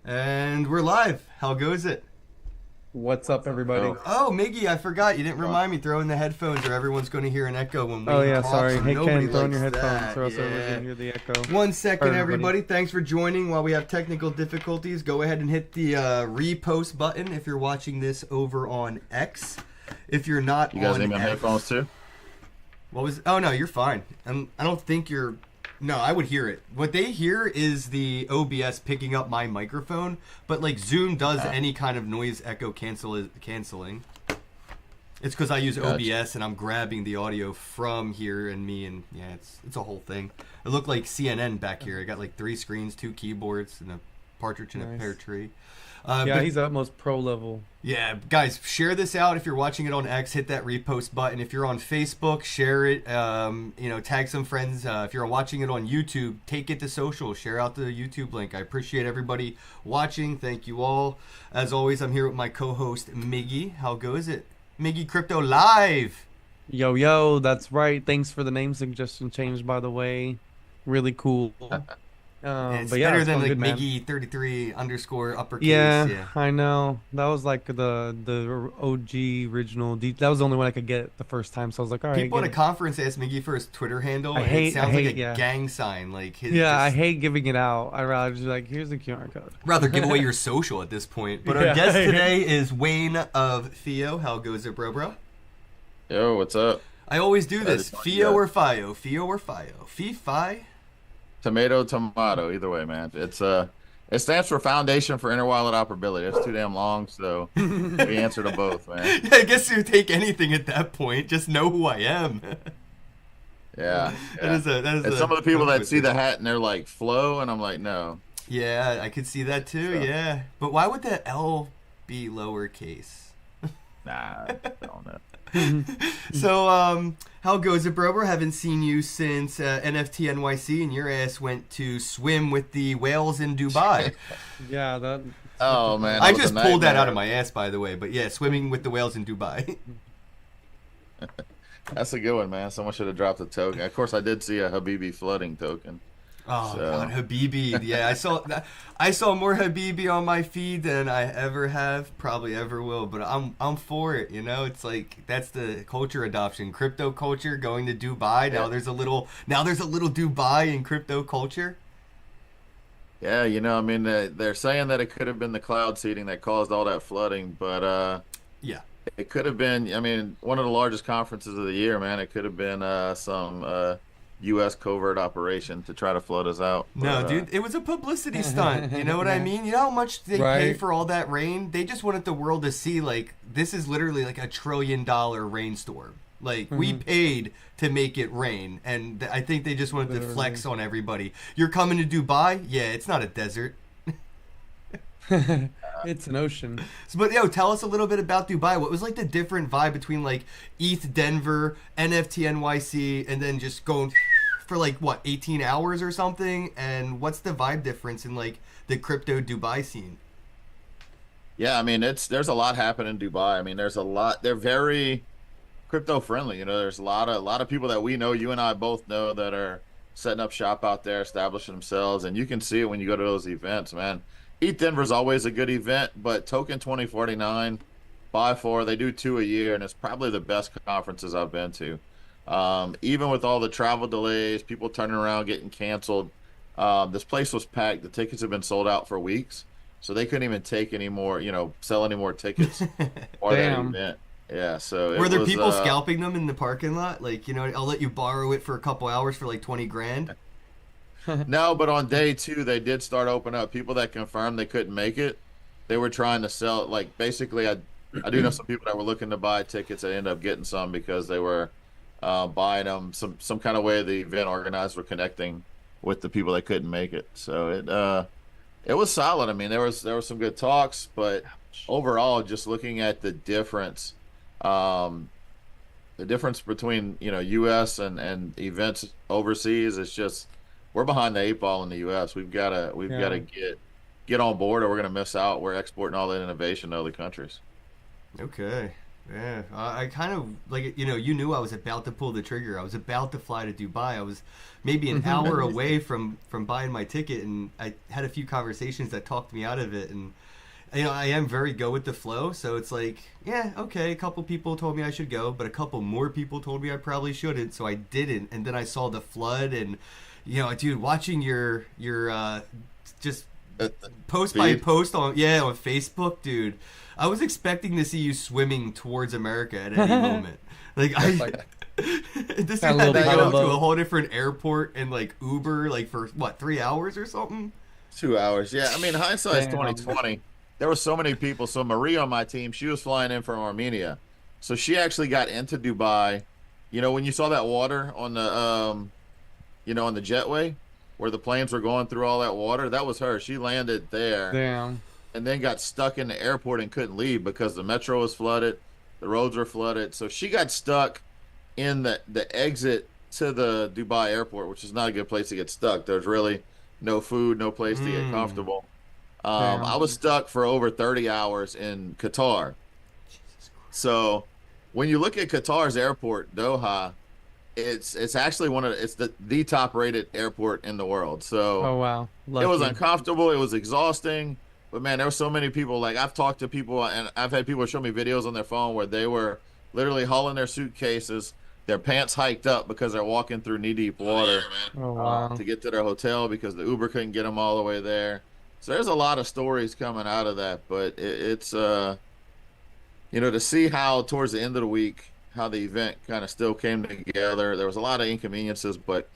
And we're live. How goes it? What's up, everybody? Oh, Miggy, I forgot. You didn't remind me. Throw in the headphones or everyone's going to hear an echo when Oh Wayne yeah, talks, sorry. and Hey nobody Ken, throw in your likes headphones, that. or else everybody Yeah. can hear the echo. One Or second, everybody. everybody. Thanks for joining while we have technical difficulties. Go ahead and hit the repost button if you're watching this over on X. If you're not You guys need on me on headphones X, too? what was? Oh no, you're fine. I don't think you're. No, I would hear it. What they hear is the OBS picking up my microphone, but like Zoom does any kind of noise echo canceling. It's because I use Gotcha. OBS and I'm grabbing the audio from here and me, and yeah, it's a whole thing. It looked like CNN back here. I got like 3 screens, 2 keyboards, and a partridge in a pear Nice. tree. Yeah, But he's utmost pro level. yeah, guys, share this out. If you're watching it on X, hit that repost button. If you're on Facebook, share it. Tag some friends. If you're watching it on YouTube, take it to social. Share out the YouTube link. I appreciate everybody watching. Thank you all. As always, I'm here with my co-host Miggy. How goes it? Miggy Crypto Live. Yo, yo, that's right. Thanks for the name suggestion change, by the way. Really cool. It's But yeah, better it's than going like good, man. Miggy 33 underscore uppercase. Yeah, Yeah. I know. That was like the OG original. That was the only one I could get the first time. So I was like, all right, People at get a it. conference ask Miggy for his Twitter handle, I and it hate, I sounds like a hate, yeah. gang sign. Like his Yeah, I just hate giving it out. I rather just be like, here's the QR code. rather give away your social at this point. But our Yeah. guest today is Wayne of Theo. How goes it, bro? Yo, what's up? I always do I this. just want you Theo to- or Fio? Theo or Fio? Fee-fi? Tomato, tomato. Either way, man. It stands for Foundation for Interwallet Operability. That's too damn long, so we answer to both, man. I guess you take anything at that point. Just know who I am. Yeah, That yeah. is And a some of the people tongue that see twister. the hat and they're like, "Flow," and I'm like, "No." Yeah, I could see that too. So, Yeah, but why would the L be lowercase? nah, I don't know. So, how goes it, bro? Haven't seen you since NFT NYC, and your ass went to swim with the whales in Dubai. Yeah, that. Oh man, I that was a just pulled that out of nightmare. my ass, by the way. But yeah, swimming with the whales in Dubai. That's a good one, man. Someone should have dropped a token. Of course, I did see a Habibi flooding token. Oh God, So Habibi. Yeah, I saw more Habibi on my feed than I ever have, probably ever will. But I'm for it. You know, it's like that's the culture adoption, crypto culture, going to Dubai. yeah, Now there's a little Dubai in crypto culture. yeah. I mean, they're saying that it could have been the cloud seeding that caused all that flooding, but Yeah. it could have been. I mean, one of the largest conferences of the year, man. It could have been some U.S. covert operation to try to flood us out. No, But dude, it was a publicity stunt. You know what I mean? You know how much they pay Right. for all that rain? They just wanted the world to see, like, this is literally like $1 trillion rainstorm. Like, we paid to make it rain. And I think they just wanted to Literally. flex on everybody. You're coming to Dubai? Yeah, it's not a desert. It's an ocean. So, but, yo, tell us a little bit about Dubai. What was, like, the different vibe between, like, ETH Denver, NFT NYC, and then just going for, like, what, 18 hours or something? And what's the vibe difference in, like, the crypto Dubai scene? yeah, I mean, there's a lot happening in Dubai. I mean, there's a lot. They're very crypto friendly. There's a lot of people that we know, you and I both know, that are setting up shop out there, establishing themselves, and you can see it when you go to those events, man. ETH Denver's always a good event, but Token 2049, by far, they do 2 a year, and it's probably the best conferences I've been to. Even with all the travel delays, people turning around, getting canceled, this place was packed. The tickets have been sold out for weeks, so they couldn't even take any more, sell any more tickets for that Damn. event. Yeah, so Were it there was. people scalping them in the parking lot? Like, I'll let you borrow it for a couple hours for like 20 grand. No, but on day 2, they did start opening up. People that confirmed they couldn't make it, they were trying to sell. Like basically, I do know some people that were looking to buy tickets that ended up getting some because they were buying them some kind of way. The event organizers were connecting with the people that couldn't make it. So it was solid. I mean, there was some good talks, but overall, just looking at um, the difference between U.S. and events overseas, it's just we're behind the 8 ball in the U.S. We've got to Yeah. get on board, or we're gonna miss out. We're exporting all that innovation to other countries. Okay. Yeah, I kind of like, you knew I was about to pull the trigger. I was about to fly to Dubai. I was maybe an hour away from buying my ticket, and I had a few conversations that talked me out of it. And I am very go with the flow, so it's like, yeah, okay, a couple people told me I should go, but a couple more people told me I probably shouldn't, so I didn't. And then I saw the flood, and dude, watching your just post by Speed. post on Facebook, dude. I was expecting to see you swimming towards America at any moment. Like Like this that dude had to little go to boat. a whole different airport and like Uber like for what 3 hours or something. 2 hours. Yeah, I mean, hindsight's Damn. 2020. There were so many people. So Maria on my team, she was flying in from Armenia, so she actually got into Dubai. When you saw that water on on the jetway, where the planes were going through all that water, that was her. She landed there Damn. and then got stuck in the airport and couldn't leave because the metro was flooded, the roads were flooded. So she got stuck in the exit to the Dubai airport, which is not a good place to get stuck. There's really no food, no place to get Mm. comfortable. Damn. I was stuck for over 30 hours in Qatar. Jesus Christ. So when you look at Qatar's airport, Doha, it's actually it's the top rated airport in the world. So Oh wow. it was Lucky. uncomfortable. It was exhausting. But man, there were so many people. Like I've talked to people, and I've had people show me videos on their phone where they were literally hauling their suitcases, their pants hiked up because they're walking through knee-deep water Oh wow. to get to their hotel because the Uber couldn't get them all the way there. So there's a lot of stories coming out of that. But it's to see how towards the end of the week how the event kind of still came together. There was a lot of inconveniences, but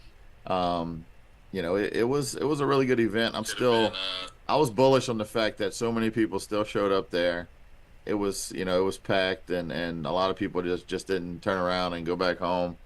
it was a really good event. I was bullish on the fact that so many people still showed up there. It was packed, and a lot of people just didn't turn around and go back home.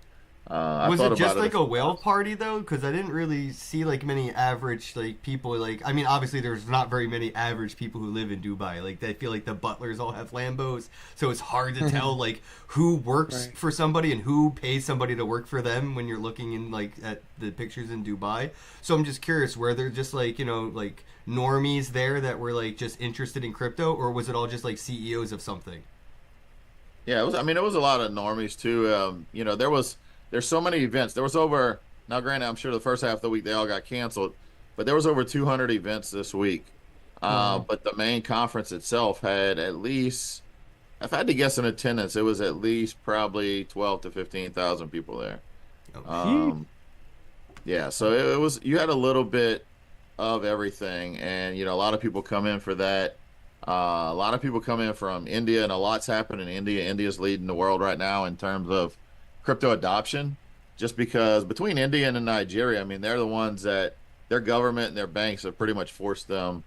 I Was thought it just about it like a a few whale times. party though? Because I didn't really see like many average like people. Like I mean, obviously there's not very many average people who live in Dubai. Like I feel like the butlers all have Lambos, so it's hard to tell like who works Right. for somebody and who pays somebody to work for them when you're looking in like at the pictures in Dubai. So I'm just curious, were there just like like normies there that were like just interested in crypto, or was it all just like CEOs of something? Yeah, it was. I mean, it was a lot of normies too. There's so many events. There was over now. Granted, I'm sure the first half of the week they all got canceled, but there was over 200 events this week. Wow. But the main conference itself had at least, if I had to guess in attendance, it was at least probably 12 to 15,000 people there. Oh, Um, yeah, so it was. You had a little bit of everything, and a lot of people come in for that. A lot of people come in from India, and a lot's happened in India. India's leading the world right now in terms of crypto adoption, just because between India and Nigeria, I mean, they're the ones that their government and their banks have pretty much forced them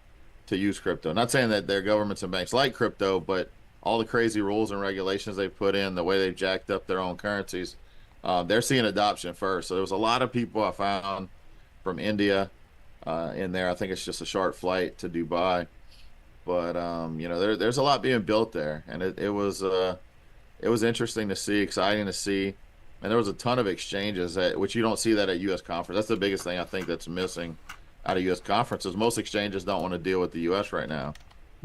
to use crypto. Not saying that their governments and banks like crypto, but all the crazy rules and regulations they put in, the way they've jacked up their own currencies, they're seeing adoption first. So there was a lot of people I found from India in there. I think it's just a short flight to Dubai, but there's a lot being built there, and it was interesting to see, exciting to see, and there was a ton of exchanges which you don't see that at U.S. conference. That's the biggest thing I think that's missing out of U.S. conferences. Most exchanges don't want to deal with the U.S. right now,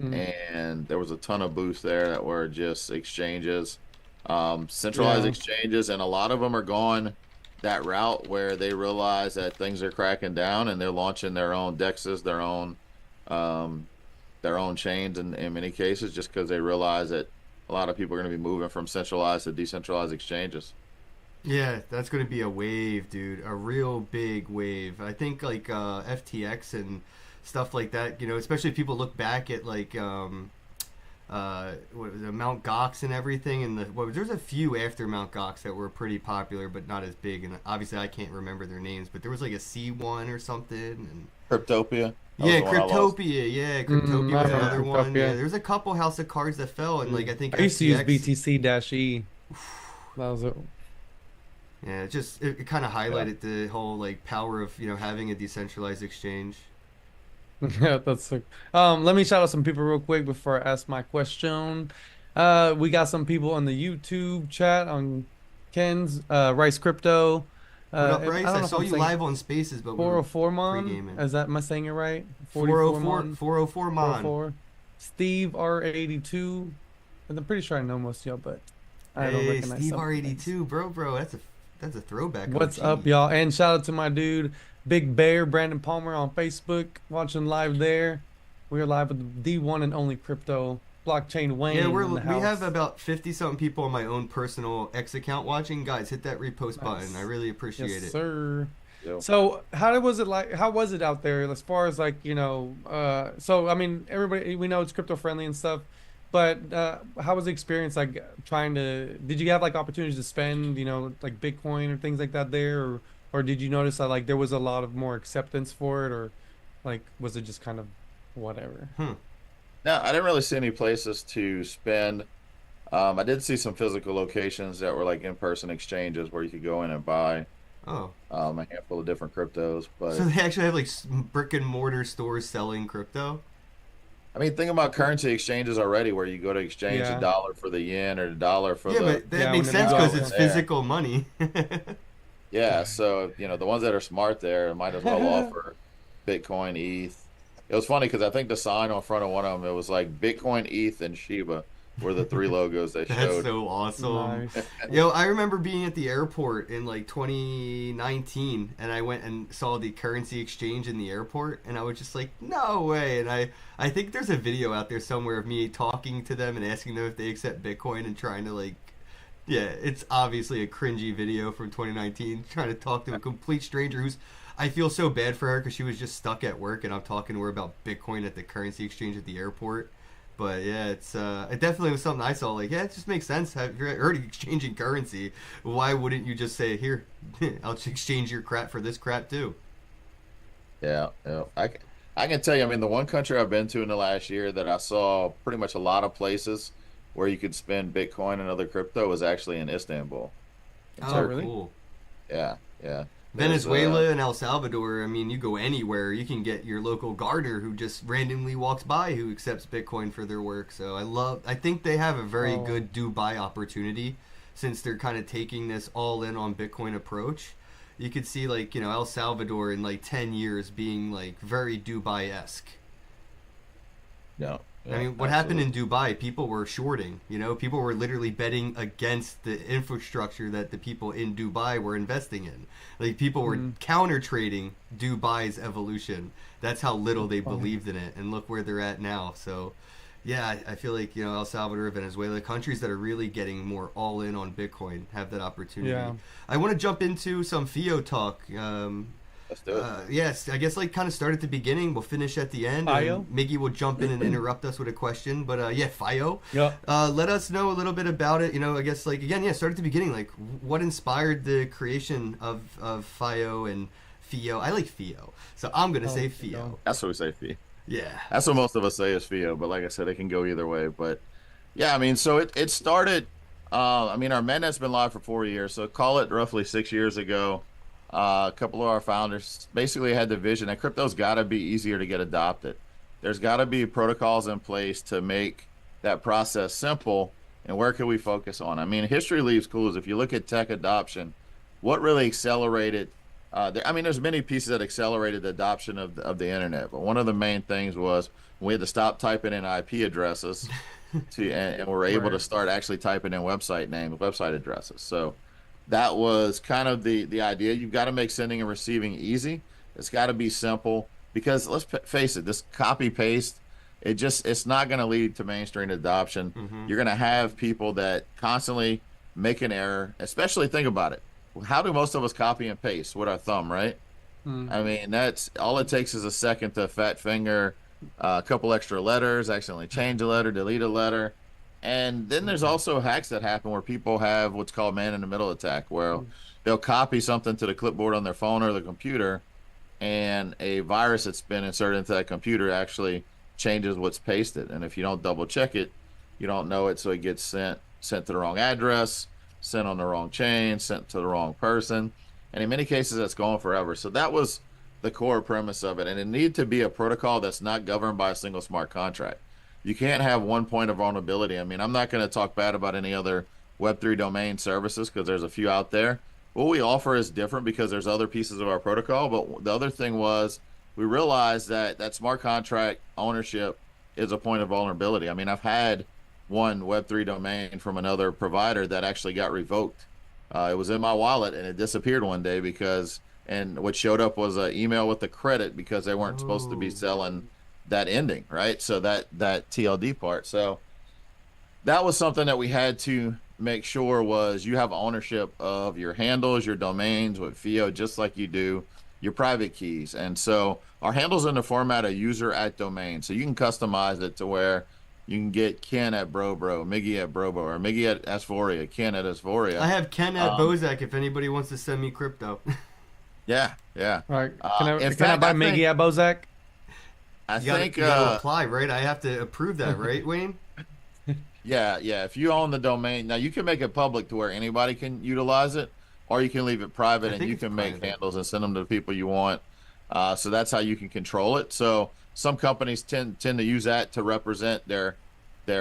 Mm. and there was a ton of booths there that were just exchanges, centralized Yeah. exchanges, and a lot of them are going that route where they realize that things are cracking down and they're launching their own dexes, um, their own chains in many cases, just because they realize that a lot of people are going to be moving from centralized to decentralized exchanges. yeah, that's going to be a wave, dude. A real big wave. I think like FTX and stuff like that, especially if people look back at like what was it, Mount Gox and everything, and there's a few after Mount Gox that were pretty popular but not as big, and obviously I can't remember their names, but there was like a C1 or something, and Cryptopia. That was yeah, the one I lost. Cryptopia. Yeah, Mm, Cryptopia I was remember another one. Cryptopia. Yeah, there's a couple House of Cards that fell, and like I think I used to use FTX. BTC-E. That was it. Yeah, it kind of highlighted the whole like power of having a decentralized exchange. Yeah, that's sick. Let me shout out some people real quick before I ask my question. We got some people on the YouTube chat on Ken's Rice Crypto. What up, I Bryce? don't I know if saw I'm you saying live on Spaces, but we were 404 Mon. pre-gaming. Is that am I saying it right? 404, 44 Mon. 404 Mon. 404. Steve R82. I'm pretty sure I know most of y'all, but I don't Hey, recognize Steve some of the names. R82, bro. That's a throwback. What's up, OG. y'all? And shout out to my dude, Big Bear, Brandon Palmer on Facebook, watching live there. We are live with the one and only crypto blockchain Yeah, Wayne in the we have house. about 50 something people on my own personal X account watching. Guys, hit that repost button. I Nice. really Yes, appreciate it. sir. Yo. So was it like? How was it out there as far as like So I mean, everybody we know it's crypto friendly and stuff, but how was the experience like trying to? Did you have like opportunities to spend like Bitcoin or things like that there, or did you notice that like there was a lot of more acceptance for it, or like was it just kind of whatever? Hmm. No, I didn't really see any places to spend. I did see some physical locations that were like in-person exchanges where you could go in and buy Oh. a handful of different cryptos. So But they actually have like brick and mortar stores selling crypto? I mean, think about currency exchanges already, where you go to exchange a Yeah, dollar for the yen or a dollar for Yeah, the but that yeah. makes Whenever you sense go because out euro it's in there. there. physical money. Yeah, so the ones that are smart there might as well offer Bitcoin, ETH. It was funny because I think the sign on front of one of them, it was like Bitcoin, ETH, and Shiba were the three logos they That's showed. so awesome. Nice. Yo, I remember being at the airport in like 2019 and I went and saw the currency exchange in the airport and I was just like, no way. And I think there's a video out there somewhere of me talking to them and asking them if they accept Bitcoin and trying to like, yeah, it's obviously a cringy video from 2019 trying to talk to a complete stranger who's I feel so bad for her because she was just stuck at work and I'm talking to her about Bitcoin at the currency exchange at the airport. But yeah, it definitely was something I saw. Like, yeah, it just makes sense. If you're already exchanging currency, why wouldn't you just say, "Here, I'll just exchange your crap for this crap too"? Yeah, yeah. I can tell you, I mean, the one country I've been to in the last year that I saw pretty much a lot of places where you could spend Bitcoin and other crypto was actually in Istanbul, in Oh, Oh, Turkey. really? cool. Yeah, yeah. There's Venezuela and El Salvador. I mean, you go anywhere, you can get your local gardener who just randomly walks by who accepts Bitcoin for their work. So I think they have a very Oh, good Dubai opportunity since they're kind of taking this all in on Bitcoin approach. You could see like El Salvador in like 10 years being like very Dubai esque. yeah, I yeah, mean, what happened in absolutely. Dubai? People were shorting. People were literally betting against the infrastructure that the people in Dubai were investing in. Like people were mm, counter trading Dubai's evolution. That's how little that's they funny. believed in it, and look where they're at now. So, yeah, I feel like El Salvador, Venezuela, countries that are really getting more all in on Bitcoin have that opportunity. Yeah. I want to jump into some FIO talk. Let's do it. Yes, I guess like kind of start at the beginning. We'll finish at the end, and then Fio? Miggy will jump in and interrupt us with a question. But yeah, FIO. Yeah. Let us know a little bit about it. I guess like again, yeah, start at the beginning. Like, what inspired the creation of FIO and FIO? I like FIO, so I'm gonna I say like FIO. Fio. That's what we say, fee. Yeah. That's what most of us say is FIO, but like I said, it can go either way. But yeah, I mean, so it started. I mean, our mainnet's been live for 4 years, so call it roughly 6 years ago. A couple of our founders basically had the vision that crypto's got to be easier to get adopted. There's got to be protocols in place to make that process simple. And where can we focus on? I mean, history leaves clues. If you look at tech adoption, what really accelerated? I mean, there's many pieces that accelerated the adoption of the internet, but one of the main things was we had to stop typing in IP addresses and we're able to Right. start actually typing in website names, website addresses. So that was kind of the idea. You've got to make sending and receiving easy. It's got to be simple because face it, this copy paste, it's not going to lead to mainstream adoption. Mm-hmm. You're going to have people that constantly make an error, especially think about it. How do most of us copy and paste with our thumb, right? Mm, I mean, that's all it takes is a second to fat finger a couple extra letters, accidentally change a letter, delete a letter. And then there's also hacks that happen where people have what's called man in the middle attack, where mm, they'll copy something to the clipboard on their phone or the computer, and a virus that's been inserted into that computer actually changes what's pasted. And if you don't double check it, you don't know it, so it gets sent to the wrong address, sent on the wrong chain, sent to the wrong person, and in many cases that's gone forever. So that was the core premise of it, and it needed to be a protocol that's not governed by a single smart contract. You can't have one point of vulnerability. I mean, I'm not going to talk bad about any other Web3 domain services because there's a few out there. What we offer is different because there's other pieces of our protocol. But the other thing was we realized that smart contract ownership is a point of vulnerability. I mean, I've had one Web3 domain from another provider that actually got revoked. It was in my wallet and it disappeared one day and what showed up was an email with a credit because they weren't supposed to be selling that ending, right? So that TLD part. So that was something that we had to make sure was you have ownership of your handles, your domains with FIO, just like you do your private keys. And so our handles in the format of user at domain. So you can customize it to where you can get Kenn at BroBro, Miggy at BroBro, or Miggy at Asphoria, Kenn at Asphoria. I have Kenn at Bosak if anybody wants to send me crypto. Yeah. All right. Can I fact, buy Miggy at Bozak? I think you gotta apply, right? I have to approve that, right, Wayne? Yeah. If you own the domain, now you can make it public to where anybody can utilize it, or you can leave it private and you can make handles and send them to the people you want. So that's how you can control it. So some companies tend to use that to represent their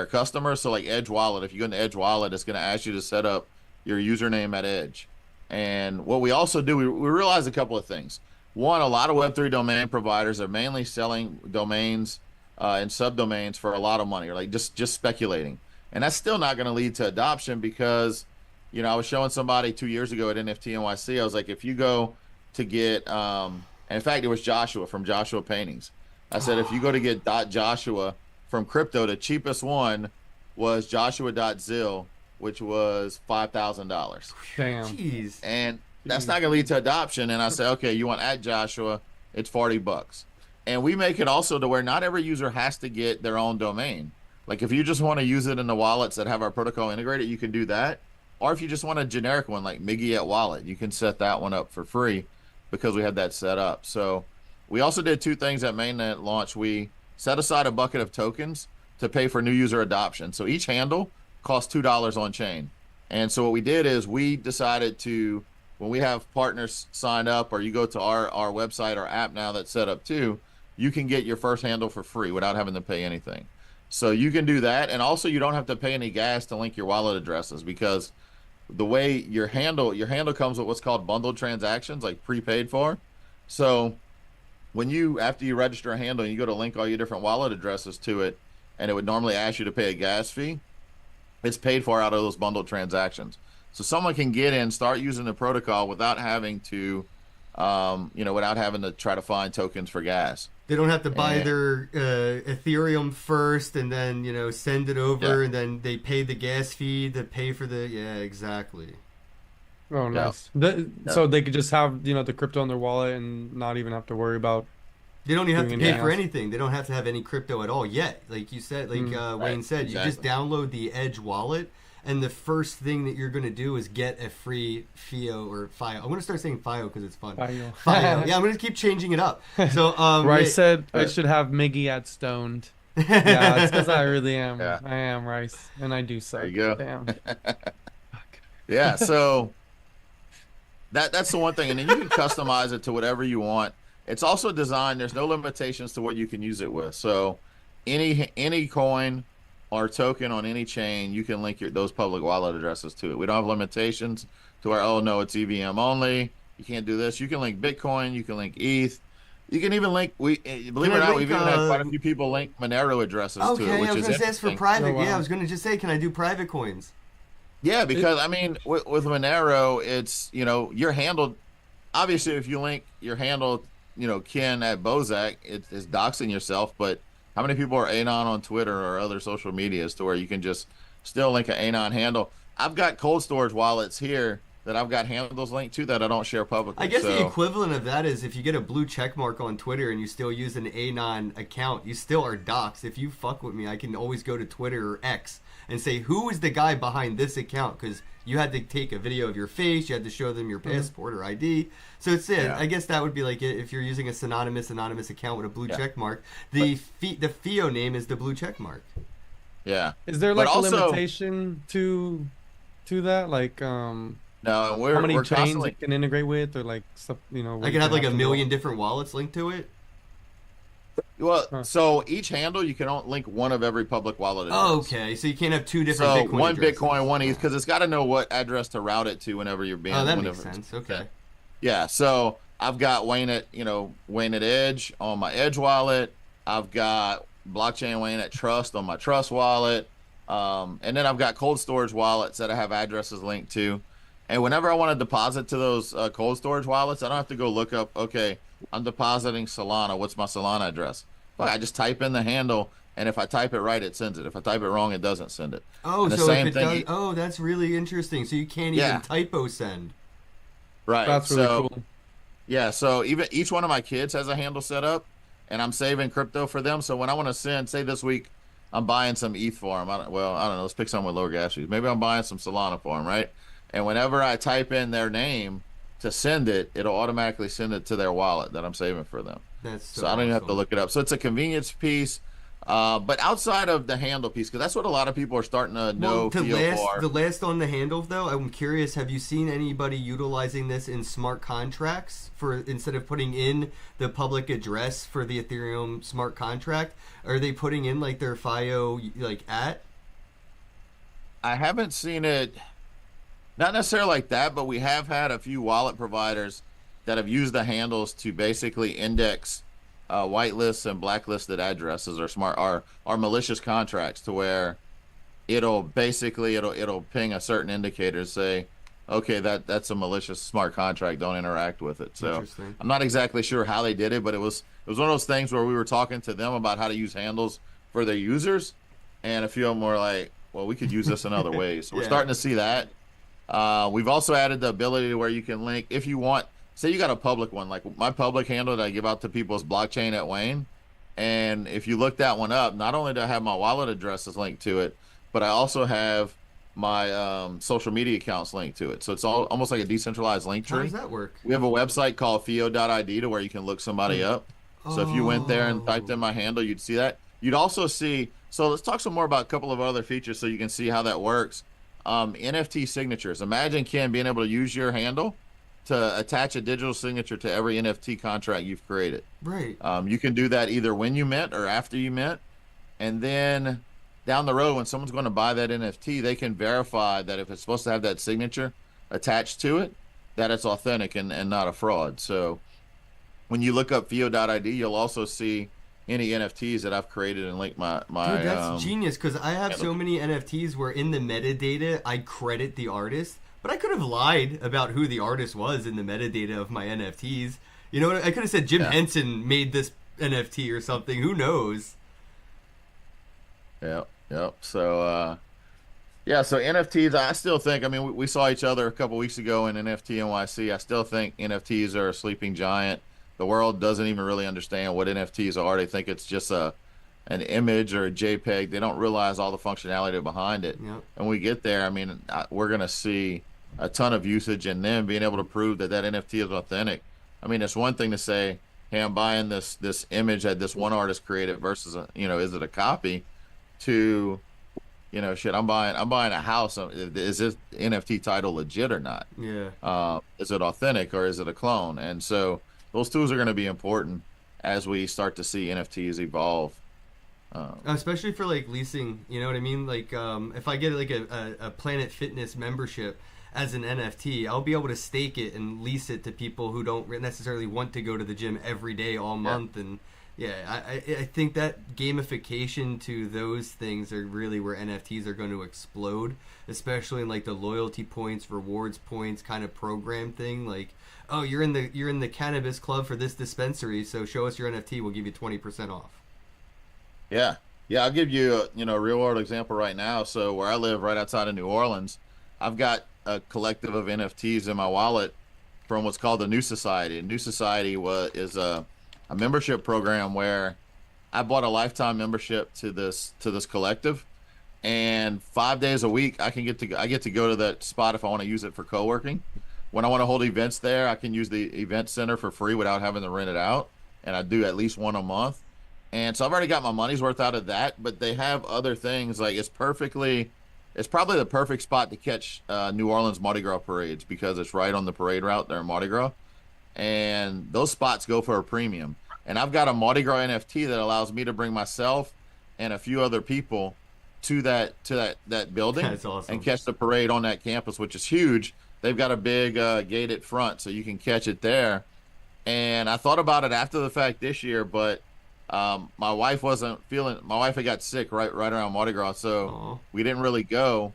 customers. So like Edge Wallet, if you go into Edge Wallet, it's going to ask you to set up your username at Edge. And what we also do, we realize a couple of things. One, a lot of Web3 domain providers are mainly selling domains and subdomains for a lot of money, or like just speculating. And that's still not going to lead to adoption because, I was showing somebody 2 years ago at NFT NYC. I was like, if you go to get, and in fact, it was Joshua from Joshua Paintings. I said, if you go to get .joshua from crypto, the cheapest one was joshua.zil, which was $5,000. Damn. Jeez. And that's not going to lead to adoption. And I said, okay, you want at Joshua, it's $40. And we make it also to where not every user has to get their own domain. Like if you just want to use it in the wallets that have our protocol integrated, you can do that. Or if you just want a generic one like Miggy at Wallet, you can set that one up for free because we had that set up. So we also did two things at mainnet launch. We set aside a bucket of tokens to pay for new user adoption. So each handle costs $2 on chain. And so what we did is we decided to, when we have partners sign up or you go to our website or app now that's set up too, you can get your first handle for free without having to pay anything. So you can do that. And also you don't have to pay any gas to link your wallet addresses because the way your handle comes with what's called bundled transactions, like prepaid for. So when after you register a handle and you go to link all your different wallet addresses to it, and it would normally ask you to pay a gas fee, it's paid for out of those bundled transactions. So someone can get in, start using the protocol without having to, without having to try to find tokens for gas. They don't have to buy their Ethereum first and then, send it over and then they pay the gas fee to pay for exactly. Oh, nice. So they could just have, the crypto in their wallet and not even have to worry about. They don't even have to pay for anything. They don't have to have any crypto at all yet. Like you said, Wayne said, exactly. You just download the Edge wallet. And the first thing that you're going to do is get a free FIO or FIO. I'm going to start saying FIO because it's fun. FIO. Yeah, I'm going to keep changing it up. So, Rice said I should have Miggy at Stoned. Yeah, it's because I really am. Yeah. I am Rice, and I do suck. There you go. Damn. Yeah, so that's the one thing. And then you can customize it to whatever you want. It's also designed, there's no limitations to what you can use it with. So any coin or token on any chain, you can link those public wallet addresses to it. We don't have limitations to where, oh no, it's EVM only. You can't do this. You can link Bitcoin. You can link ETH. You can even link. Believe it or not, we've even had quite a few people link Monero addresses to it. Okay, I was going to ask for private. Oh, wow. Yeah, I was going to just say, can I do private coins? Yeah, because with Monero, it's you're handled. Obviously, if you link your handle, Kenn at Bosak, it's doxing yourself, but how many people are anon on Twitter or other social medias to where you can just still link an anon handle? I've got cold storage wallets here that I've got handles linked to that I don't share publicly. I guess the equivalent of that is if you get a blue check mark on Twitter and you still use an anon account, you still are doxxed. If you fuck with me, I can always go to Twitter or X and say, who is the guy behind this account? Because you had to take a video of your face, you had to show them your passport or ID. So it's I guess that would be like if you're using a anonymous account with a blue check mark, the FIO name is the blue check mark. Yeah. Is there like a limitation to that? Like no, how many chains it can integrate with, or like stuff, I can have like a million different wallets linked to it. Well, so each handle you can only link one of every public wallet address. Oh, okay, so you can't have two different Bitcoin one addresses. Bitcoin, one ETH, because it's got to know what address to route it to whenever you're being. Oh, that makes sense. Okay. Yeah, so I've got Wayne at Edge on my Edge wallet. I've got blockchain Wayne at Trust on my Trust wallet. And then I've got cold storage wallets that I have addresses linked to. And whenever I want to deposit to those cold storage wallets, I don't have to go look up, okay, I'm depositing Solana. What's my Solana address? But I just type in the handle, and if I type it right, it sends it. If I type it wrong, it doesn't send it. Oh, and the so same if it thing, does, oh, that's really interesting. So you can't Yeah. even typo send. right? That's really So cool. yeah, so even each one of my kids has a handle set up, and I'm saving crypto for them. So when I want to send, say this week, I'm buying some ETH for them. I don't know. Let's pick someone with lower gas fees. Maybe I'm buying some Solana for them, right? And whenever I type in their name to send it, it'll automatically send it to their wallet that I'm saving for them. That's So I don't even have to awesome. look it up. So it's a convenience piece. But outside of the handle piece, because that's what a lot of people are starting to know, feel for. The last on the handle though, I'm curious. Have you seen anybody utilizing this in smart contracts for instead of putting in the public address for the Ethereum smart contract? Are they putting in like their FIO like at? I haven't seen it, not necessarily like that, but we have had a few wallet providers that have used the handles to basically index whitelists and blacklisted addresses or or malicious contracts to where it'll ping a certain indicator, say, okay, that's a malicious smart contract, don't interact with it. So Interesting. I'm not exactly sure how they did it, but it was one of those things where we were talking to them about how to use handles for their users, and a few of them were like, well, we could use this in other ways. So we're Yeah. starting to see that. We've also added the ability where you can link, if you want, say you got a public one, like my public handle that I give out to people is blockchain at Wayne. And if you look that one up, not only do I have my wallet addresses linked to it, but I also have my social media accounts linked to it. So it's almost like a decentralized link How tree. does that work? We have a website called fio.id to where you can look somebody up. So if you went there and typed in my handle, you'd see that. You'd also see, so let's talk some more about a couple of other features so you can see how that works. NFT signatures. Imagine, Ken, being able to use your handle to attach a digital signature to every NFT contract you've created. Right. You can do that either when you mint or after you mint. And then down the road, when someone's going to buy that NFT, they can verify that if it's supposed to have that signature attached to it, that it's authentic and not a fraud. So when you look up fio.id, you'll also see any NFTs that I've created and linked my Dude, that's genius because I have yeah, so many NFTs where in the metadata I credit the artist, but I could have lied about who the artist was in the metadata of my NFTs. You know what? I could have said Jim Yeah. Henson made this NFT or something. Who knows? Yep. So yeah, so NFTs, I still think, I mean, we saw each other a couple weeks ago in NFT NYC. I still think NFTs are a sleeping giant. The world doesn't even really understand what NFTs are. They think it's just an image or a JPEG. They don't realize all the functionality behind it. Yep. And when we get there, I mean, we're going to see a ton of usage, and then being able to prove that NFT is authentic. I mean, it's one thing to say, hey, I'm buying this image that this one artist created versus is it a copy? To, shit, I'm buying a house. Is this NFT title legit or not? Yeah. Is it authentic or is it a clone? And so those tools are going to be important as we start to see NFTs evolve. Especially for like leasing, you know what I mean? Like if I get like a Planet Fitness membership as an NFT, I'll be able to stake it and lease it to people who don't necessarily want to go to the gym every day all month. And yeah, I think that gamification to those things are really where NFTs are going to explode, especially in like the loyalty points, rewards points kind of program thing. Like, oh, you're in the cannabis club for this dispensary, so show us your NFT, we'll give you 20% off. Yeah. I'll give you a real world example right now. So where I live, right outside of New Orleans, I've got a collective of NFTs in my wallet from what's called the New Society. And New Society is a membership program where I bought a lifetime membership to this collective, and 5 days a week I get to go to that spot if I want to use it for co-working. When I want to hold events there, I can use the event center for free without having to rent it out, and I do at least one a month. And so I've already got my money's worth out of that, but they have other things. Like it's probably the perfect spot to catch New Orleans Mardi Gras parades because it's right on the parade route there in Mardi Gras. And those spots go for a premium. And I've got a Mardi Gras NFT that allows me to bring myself and a few other people to that building. That's awesome. And catch the parade on that campus, which is huge. They've got a big gate at front, so you can catch it there. And I thought about it after the fact this year, but My wife wasn't feeling. My wife had got sick right around Mardi Gras, so Oh, we didn't really go.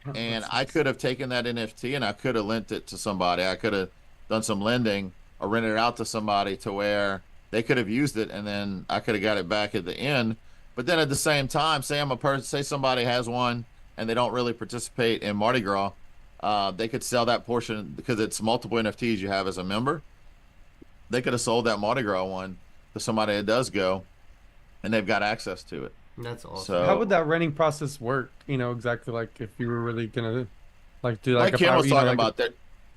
And That's I nice. could have taken that NFT and I could have lent it to somebody. I could have done some lending or rented it out to somebody to where they could have used it, and then I could have got it back at the end. But then at the same time, say I'm a person, say somebody has one and they don't really participate in Mardi Gras, they could sell that portion because it's multiple NFTs you have as a member. They could have sold that Mardi Gras one to somebody that does go, and they've got access to it. that's awesome. How So, would that renting process work? Exactly like if you were really gonna like do like like if Ken I was talking like about,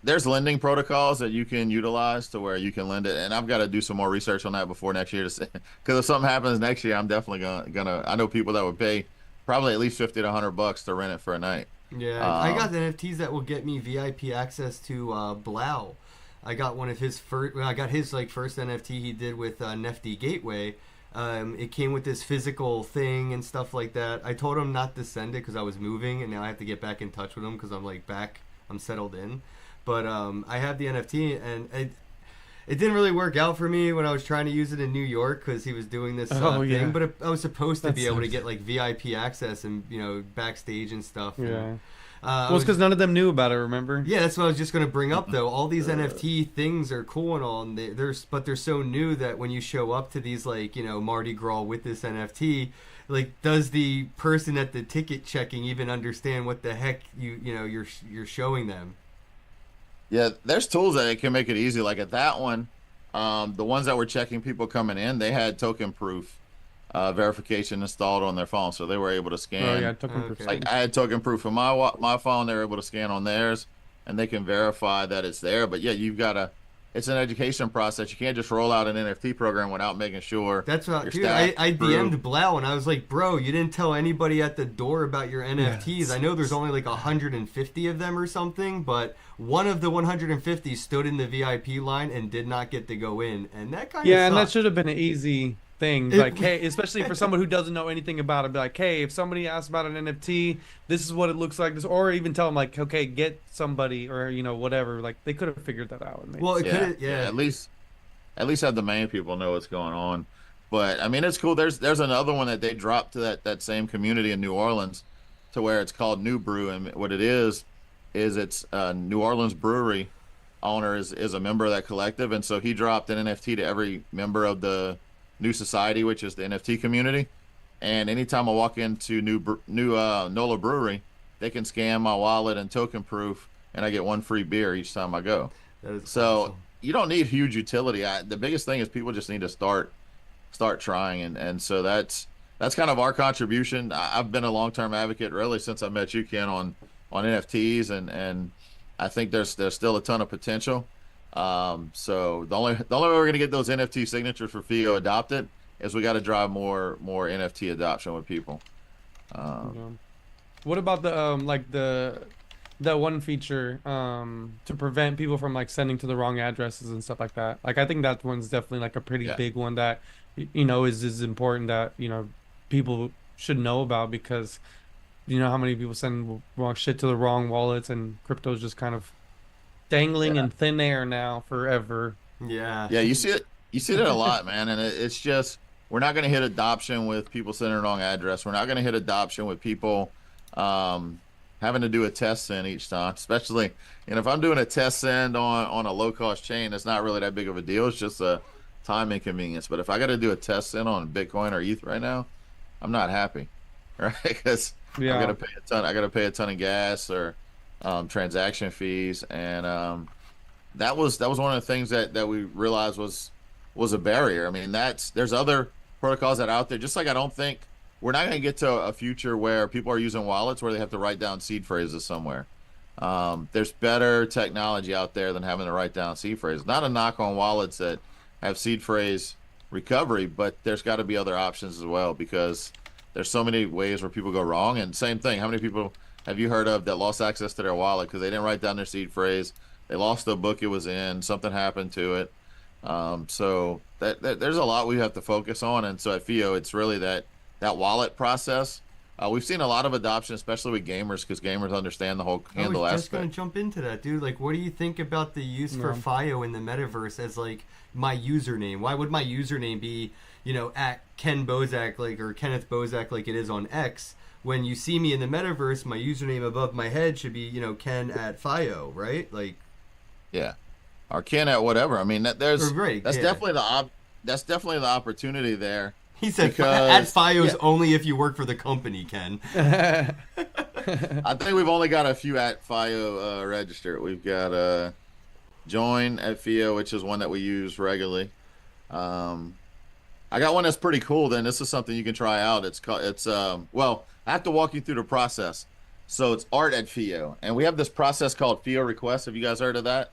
there's lending protocols that you can utilize to where you can lend it, and I've got to do some more research on that before next year to say, because if something happens next year, I'm definitely gonna. I know people that would pay probably at least 50 to $100 to rent it for a night. Yeah, I got Um, NFTs that will get me VIP access to Blau. I got one of his first. Well, I got his like first NFT he did with Nifty Gateway. It came with this physical thing and stuff like that. I told him not to send it because I was moving, and now I have to get back in touch with him because I'm like back. I'm settled in, but I have the NFT, and it didn't really work out for me when I was trying to use it in New York because he was doing this Oh, yeah. thing. But I was supposed to That be able to sucks. get like VIP access and backstage and stuff. And, Yeah. I Well, it's was because none of them knew about it. Remember? yeah, that's what I was just gonna bring up though. All these NFT things are cool and all, and they're so new that when you show up to these like Mardi Gras with this NFT, like does the person at the ticket checking even understand what the heck you're showing them? yeah, there's tools that can make it easy. Like at that one, the ones that were checking people coming in, they had token proof verification installed on their phone, so they were able to Oh yeah, scan. token Okay. Like percent. I had token proof on my phone, they were able to scan on theirs, and they can verify that it's there. But yeah, you've got to. It's an education process. You can't just roll out an NFT program without making sure That's what, your dude. I stats prove. DM'd Blau and I was like, bro, you didn't tell anybody at the door about your NFTs. I know there's only like 150 of them or something, but one of the 150 stood in the VIP line and did not get to go in, and that kind of Yeah, and that sucked. should have been an easy thing. It- Like, hey, especially for someone who doesn't know anything about it, be like, hey, if somebody asks about an NFT, this is what it looks like. This, or even tell them like, okay, get somebody or whatever. Like they could have figured that out and made Well, it sense. Yeah, could, yeah. yeah. At least have the main people know what's going on. But I mean, it's cool. There's another one that they dropped to that same community in New Orleans, to where it's called New Brew, and what it is it's New Orleans brewery owner is a member of that collective, and so he dropped an NFT to every member of the New Society, which is the NFT community. And anytime I walk into new Nola Brewery, they can scan my wallet and token proof, and I get one free beer each time I go. That is So awesome. you don't need huge utility. The biggest thing is people just need to start trying, and so that's kind of our contribution. I've been a long term advocate really since I met you, Ken, on NFTs, and I think there's still a ton of potential. So the only way we're gonna get those NFT signatures for FIO adopted is we got to drive more NFT adoption with people. Um, Yeah. What about the like the that one feature to prevent people from like sending to the wrong addresses and stuff like that? Like I think that one's definitely like a pretty yeah, big one that is important that people should know about because how many people send wrong shit to the wrong wallets and crypto's just kind of dangling yeah, in thin air now forever. Yeah. yeah. You see it a lot, man, and it's just we're not going to hit adoption with people sending the wrong address. We're not going to hit adoption with people um, having to do a test send each time, especially if I'm doing a test send on a low cost chain, it's not really that big of a deal. It's just a time inconvenience. But if I got to do a test send on Bitcoin or ETH right now, I'm not happy, right? Because I got Yeah. to pay a ton. I got to pay a ton of gas or transaction fees, and that was one of the things that we realized was a barrier. I mean, there's other protocols that are out there. Just like I don't think we're not going to get to a future where people are using wallets where they have to write down seed phrases somewhere. There's better technology out there than having to write down seed phrases. Not a knock on wallets that have seed phrase recovery, but there's got to be other options as well because there's so many ways where people go wrong. And same thing, how many people have you heard of that lost access to their wallet because they didn't write down their seed phrase? They lost the book it was in. Something happened to it. So that there's a lot we have to focus on. And so at FIO, it's really that wallet process. We've seen a lot of adoption, especially with gamers, because gamers understand the whole I was handle just gonna aspect. jump into that, dude. Like, what do you think about the use for Yeah. FIO in the metaverse as like my username? Why would my username be, at Ken Bosak, or Kenneth Bosak, like it is on X. When you see me in the metaverse, my username above my head should be, Ken at FIO, right? Like, Yeah, or Ken at whatever. I mean, right, that's yeah. that's definitely the opportunity there. He said because, at FIO's only if you work for the company, Ken. I think we've only got a few at FIO registered. We've got join at FIO, which is one that we use regularly. I got one that's pretty cool. Then this is something you can try out. Well, I have to walk you through the process. So it's art at FIO, and we have this process called FIO request. Have you guys heard of that?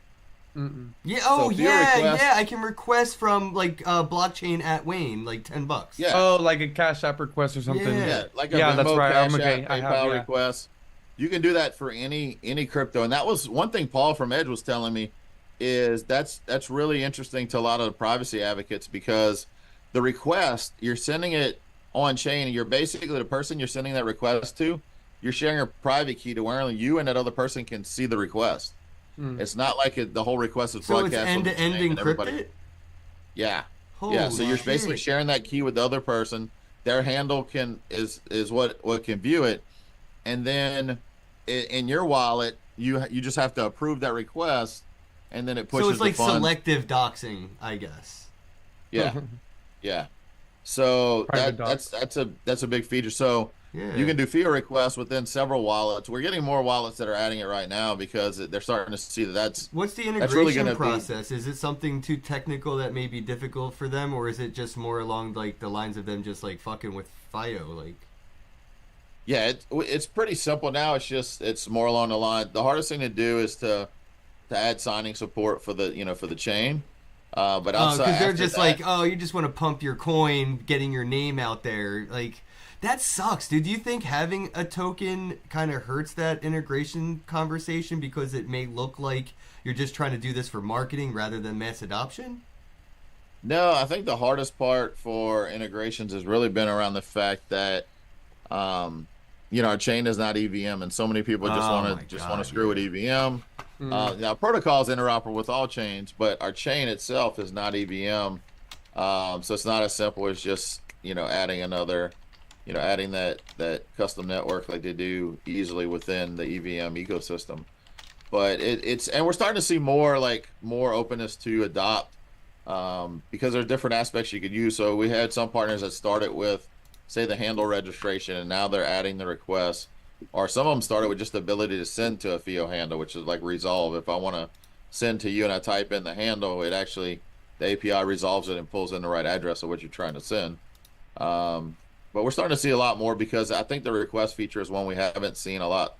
Mm-mm. Yeah. So Oh, FIO yeah. request- Yeah. I can request from blockchain at Wayne, like $10. Yeah. Oh, like a Cash App request or something. Yeah. Yeah, like a Yeah, that's Venmo, right. Cash Okay, App, I have, PayPal yeah. request. You can do that for any crypto, and that was one thing Paul from Edge was telling me is that's really interesting to a lot of the privacy advocates because the request you're sending it on chain, and you're basically the person you're sending that request to. You're sharing a private key to where only you and that other person can see the request. Mm. It's not like the whole request is So it's broadcast on the end-to-end chain and everybody- encrypted? Yeah. Holy Yeah, so you're basically shit. sharing that key with the other person. Their handle is what can view it, and then in your wallet, you just have to approve that request, and then it pushes So it's like the funds. selective doxing, I guess. Yeah, yeah. So Private that's a big feature. So Yeah. you can do FIO requests within several wallets. We're getting more wallets that are adding it right now because they're starting to see that's What's the That's really integration gonna be- process? Is it something too technical that may be difficult for them, or is it just more along like the lines of them just like fucking with FIO? Like, Yeah, it's pretty simple now. It's more along the line. The hardest thing to do is to add signing support for the chain. But outside, because they're after just that- like, oh, you just want to pump your coin, getting your name out there. Like, that sucks, dude. Do you think having a token kind of hurts that integration conversation because it may look like you're just trying to do this for marketing rather than mass adoption? No, I think the hardest part for integrations has really been around the fact that, our chain is not EVM, and so many people just Oh want my to God, screw with EVM. Mm. Now, protocol is interoperable with all chains, but our chain itself is not EVM, so it's not as simple as just adding another, adding that custom network like they do easily within the EVM ecosystem. But and we're starting to see more openness to adopt. Because there's different aspects you could use. So we had some partners that started with, say, the handle registration, and now they're adding the request. Or some of them started with just the ability to send to a FIO handle, which is like resolve. If I want to send to you and I type in the handle, the API resolves it and pulls in the right address of what you're trying to send. But we're starting to see a lot more because I think the request feature is one we haven't seen a lot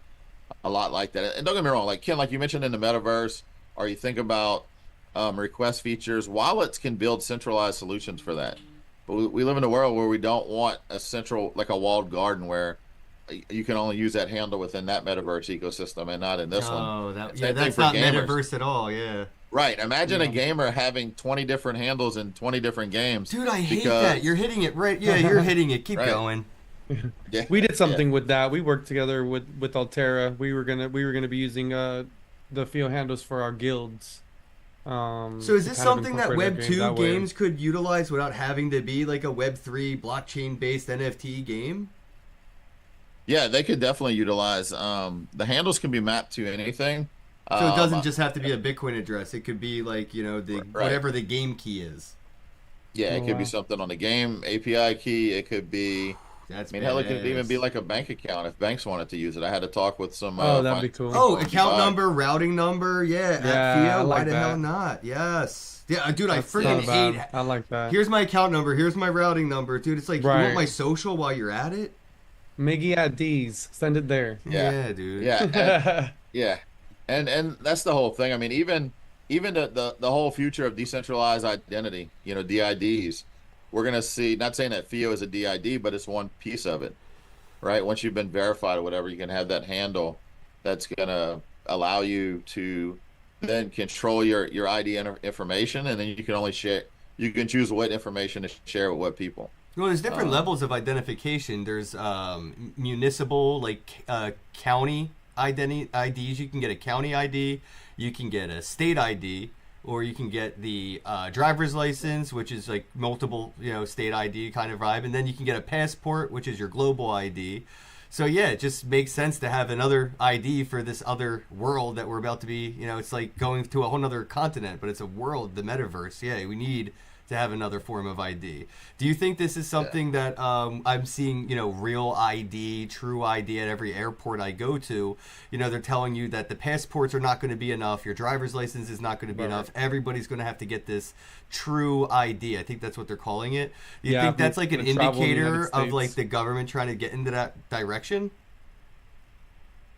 like that. And don't get me wrong, like Ken, like you mentioned in the metaverse, or you think about request features, wallets can build centralized solutions for that. But we live in a world where we don't want a central, like a walled garden where you can only use that handle within that metaverse ecosystem and not in this one. Oh, Same that's thing for not gamers. metaverse at all. Yeah, Right. Imagine a gamer having 20 different handles in 20 different games. dude, I hate because- that. You're hitting it right. Yeah, you're hitting it. Keep Right. going. Yeah. We did something with that. We worked together with Altera. We were gonna be using the FIO handles for our guilds. So is this to kind of something that incorporate our Web game 2 that way. games could utilize without having to be like a Web 3 blockchain based NFT game? Yeah, they could definitely utilize. The handles can be mapped to anything. So it doesn't just have to be a Bitcoin address. It could be like, Right. whatever the game key is. Yeah, it Oh, could be wow. something on the game API key. It could be. That's I mean, hell, it could even badass. be like a bank account if banks wanted to use it. I had to talk with some. Oh, that'd be cool. Oh, account Dubai. number, routing number, yeah, Yeah, at FIO, I like why the that. hell not? Yes. Yeah, dude, I That's freaking not bad. hate. I like that. Here's my account number, here's my routing number. Dude, it's like, you Right. want my social while you're at it? Miggy at D's. Send it there. Yeah. Dude. Yeah, and, yeah, and that's the whole thing. I mean, even the whole future of decentralized identity, DIDs, we're gonna see. Not saying that FIO is a DID, but it's one piece of it, right? Once you've been verified or whatever, you can have that handle that's gonna allow you to then control your ID information, and then you can only share. You can choose what information to share with what people. Well, there's different levels of identification. There's municipal, like county IDs. You can get a county ID. You can get a state ID. or you can get the driver's license, which is like multiple, state ID kind of vibe, and then you can get a passport, which is your global ID. So yeah, it just makes sense to have another ID for this other world that we're about to be. It's like going to a whole other continent, but it's a world, the metaverse. Yeah, we need to have another form of ID. Do you think this is something that I'm seeing, real ID, true ID at every airport I go to? They're telling you that the passports are not going to be enough. Your driver's license is not going to be enough. Everybody's going to have to get this true ID. I think that's what they're calling it. Do you think that's like an indicator of like the government trying to get into that direction?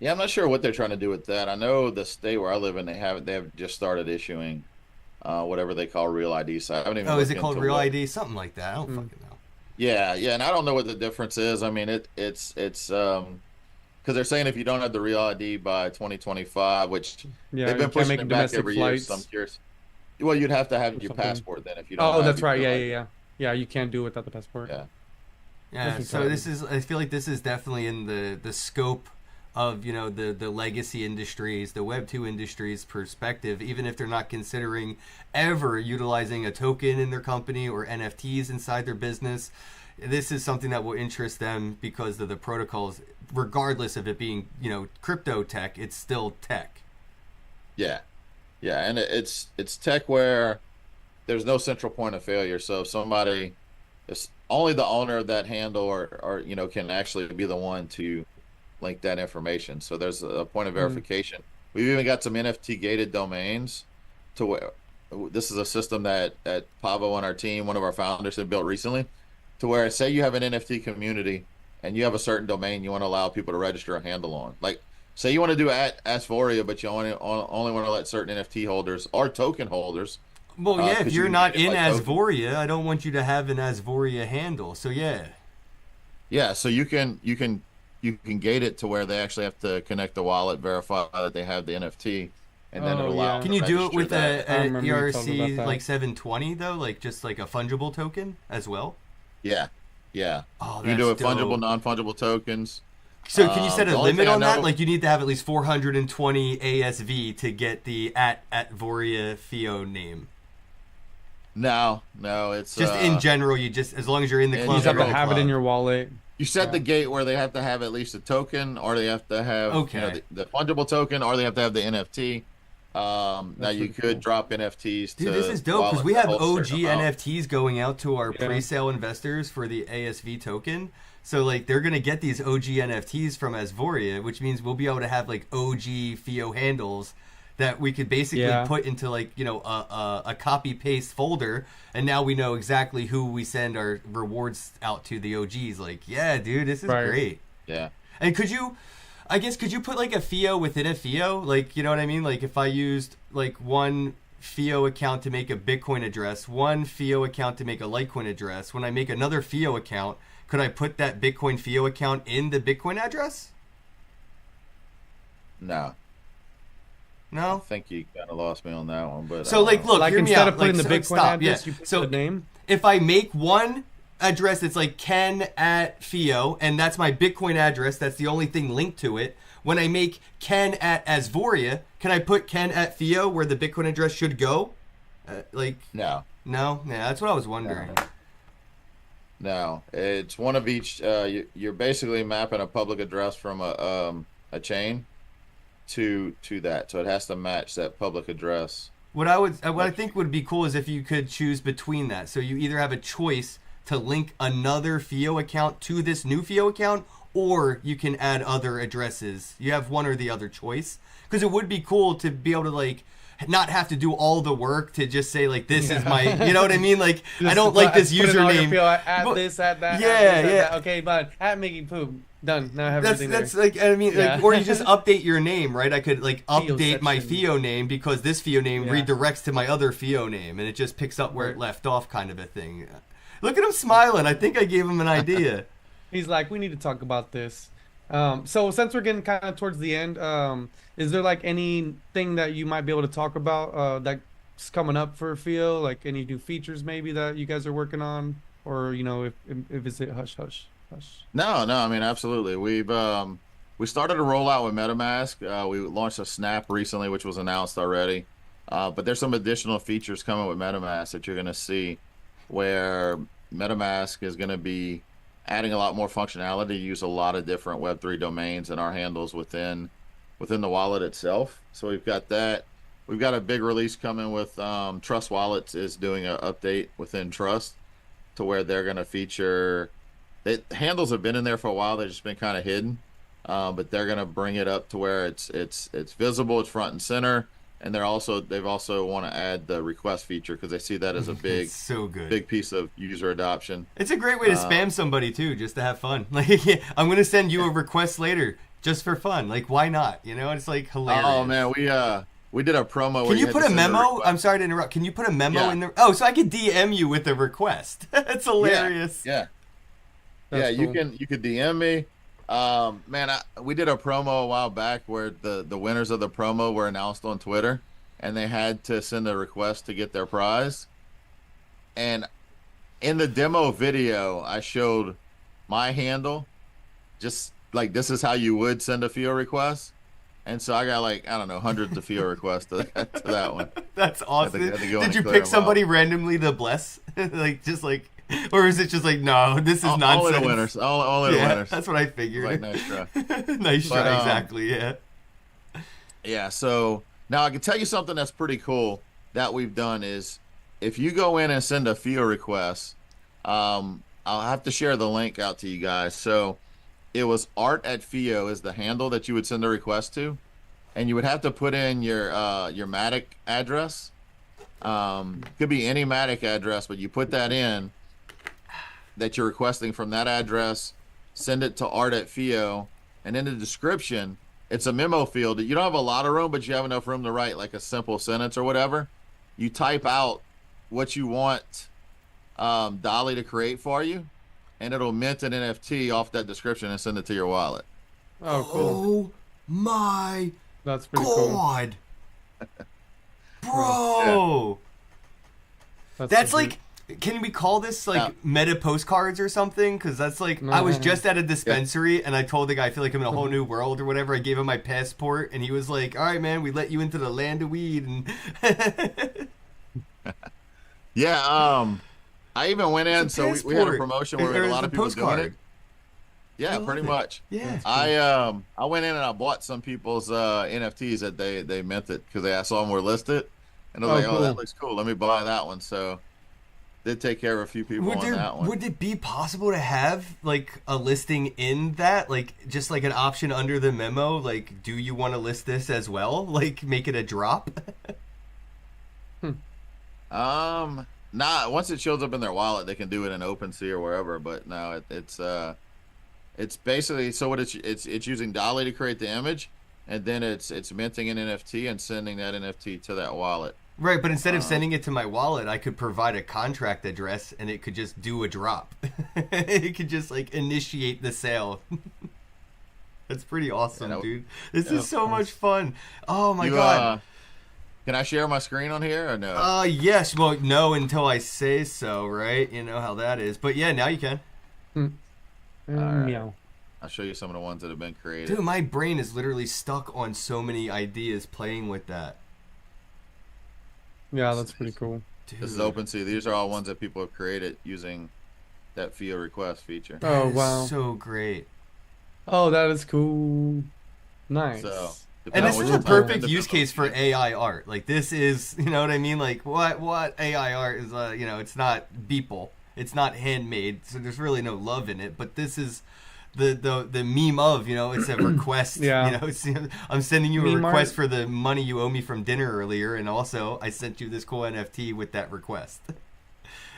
Yeah, I'm not sure what they're trying to do with that. I know the state where I live in, they have just started issuing whatever they call real ID. So I haven't even. Oh, is it called real ID? Something like that. I don't fucking know. Yeah, and I don't know what the difference is. I mean, it's because they're saying if you don't have the real ID by 2025, which they've been pushing it back every year. So I'm curious. Well, you'd have to have your passport then if you don't. Oh, that's right. Yeah. You can't do it without the passport. Yeah. So I feel like this is definitely in the scope of the legacy industries, the Web 2 industries perspective, even if they're not considering ever utilizing a token in their company or NFTs inside their business. This is something that will interest them because of the protocols, regardless of it being crypto tech. It's still tech. Yeah, and it's tech where there's no central point of failure. So if somebody, it's only the owner of that handle or can actually be the one to link that information. So there's a point of verification. We've even got some NFT gated domains to where this is a system that Pavo and our team, one of our founders, have built recently, to where say you have an NFT community and you have a certain domain you want to allow people to register a handle on. Like say you want to do at Asvoria, but you only want to let certain NFT holders or token holders. Well, yeah, if you're not in Asvoria, I don't want you to have an Asvoria handle. So yeah. Yeah, so you can gate it to where they actually have to connect the wallet, verify that they have the NFT, and then it'll allow. Can you do it with an ERC like 720 though, like just like a fungible token as well? Yeah. Oh, you can do it dope. fungible, non-fungible tokens. So can you set a limit on that? Like you need to have at least 420 ASV to get the at Voria Theo name. No, it's just in general. You just as long as you're in the club, you just have to have it in your wallet. You set the gate where they have to have at least a token, or they have to have the fungible token, or they have to have the NFT. Now you could drop NFTs. Dude, this is dope because we have OG NFTs going out to our pre-sale investors for the ASV token. So like they're gonna get these OG NFTs from Asvoria, which means we'll be able to have like OG Theo handles that we could basically put into like a copy paste folder, and now we know exactly who we send our rewards out to, the OGs. Like, yeah, dude, this is great. Yeah. And could you put like a Theo within a Theo? Like, you know what I mean? Like if I used like one Theo account to make a Bitcoin address, one Theo account to make a Litecoin address, when I make another Theo account, could I put that Bitcoin Theo account in the Bitcoin address? No. No, I think you kind of lost me on that one, but so like, look, like hear me instead out. of putting like, the Bitcoin address, you put the name. If I make one address that's like Kenn at Theo, and that's my Bitcoin address, that's the only thing linked to it. When I make Kenn at Asvoria, can I put Kenn at Theo where the Bitcoin address should go? No, yeah, that's what I was wondering. No, it's one of each. You're basically mapping a public address from a chain to that, so it has to match that public address. What I think would be cool is if you could choose between that. So you either have a choice to link another Theo account to this new Theo account, or you can add other addresses. You have one or the other choice, because it would be cool to be able to like not have to do all the work to just say like this is my, you know what I mean? Like I don't like this username. Add this, add that. Yeah. Okay, but at Mickey Poop. Done. Now I have everything that's there. like, I mean, like, or you just update your name, right? I could like update my Theo name because this Theo name redirects to my other Theo name, and it just picks up where it left off, kind of a thing. Look at him smiling. I think I gave him an idea. He's like, we need to talk about this. So since we're getting kind of towards the end, is there like anything that you might be able to talk about that's coming up for Theo? Like any new features maybe that you guys are working on, or if it's a hush? No, I mean absolutely. We started a rollout with MetaMask. We launched a Snap recently, which was announced already. But there's some additional features coming with MetaMask that you're going to see, where MetaMask is going to be adding a lot more functionality, use a lot of different Web3 domains and our handles within the wallet itself. So we've got that. We've got a big release coming with Trust Wallets is doing an update within Trust to where they're going to feature. Handles have been in there for a while. They've just been kind of hidden, but they're going to bring it up to where it's visible, it's front and center, and they've also want to add the request feature because they see that as a big so good big piece of user adoption. It's a great way to spam somebody too, just to have fun. Like, I'm going to send you a request later just for fun. Like, why not? You know, it's like hilarious. Oh man, we did a promo. Can you put a memo? I'm sorry to interrupt. Can you put a memo in there? Oh, so I could DM you with a request. That's hilarious. Yeah. That's You cool. could DM me. Man, we did a promo a while back where the winners of the promo were announced on Twitter, and they had to send a request to get their prize. And in the demo video, I showed my handle, just like this is how you would send a FIO request. And so I got like, I don't know, hundreds of FIO requests to that one. That's awesome. had to go Did and you clear pick them somebody randomly to bless? Or is it just like, no, this is nonsense? Only the winners. Only the winners. That's what I figured. Like, nice try. Nice try, But, exactly, yeah. Yeah, so now I can tell you something that's pretty cool that we've done is if you go in and send a FIO request, I'll have to share the link out to you guys. So it was art@FIO is the handle that you would send a request to, and you would have to put in your Matic address. Could be any Matic address, but you put that in that you're requesting from that address, send it to art@FIO, and in the description, it's a memo field. You don't have a lot of room, but you have enough room to write like a simple sentence or whatever. You type out what you want Dolly to create for you, and it'll mint an NFT off that description and send it to your wallet. Oh, cool. Oh my That's pretty cool. God. Bro. That's so like, can we call this like meta postcards or something? Because that's like, I was just at a dispensary and I told the guy I feel like I'm in a whole new world or whatever. I gave him my passport and he was like, all right, man, we let you into the land of weed. And Yeah, I even went in, so we had a promotion where we had a lot of people doing it. Yeah, pretty much. Yeah. I went in and I bought some people's NFTs that they minted because I saw them were listed, and I was like, cool. oh, that looks cool. Let me buy that one. So did take care of a few people on that one. Would it be possible to have like a listing in that, like just like an option under the memo, like do you want to list this as well, like make it a drop? Nah. Once it shows up in their wallet, they can do it in OpenSea or wherever. But no, it's basically so what it's using Dolly to create the image, and then it's minting an NFT and sending that NFT to that wallet. Right, but instead of sending it to my wallet, I could provide a contract address and it could just do a drop. It could just like initiate the sale. That's pretty awesome, dude. This is so much fun. Oh my God. Can I share my screen on here or no? Yes. Well, no, until I say so, right? You know how that is. But yeah, now you can. Right. Meow. I'll show you some of the ones that have been created. Dude, my brain is literally stuck on so many ideas playing with that. Yeah, that's pretty cool. Dude, This is OpenSea. These are all ones that people have created using that FIO request feature. Oh, that is wow. so great. Oh, that is cool. Nice. So, And this which is a one's perfect on use the- case for AI art. Like this is, you know what I mean? Like what AI art is, it's not Beeple. It's not handmade, so there's really no love in it. But this is the meme of, it's a request. Yeah. I'm sending you a Meme request art. for the money you owe me from dinner earlier, and also I sent you this cool NFT with that request.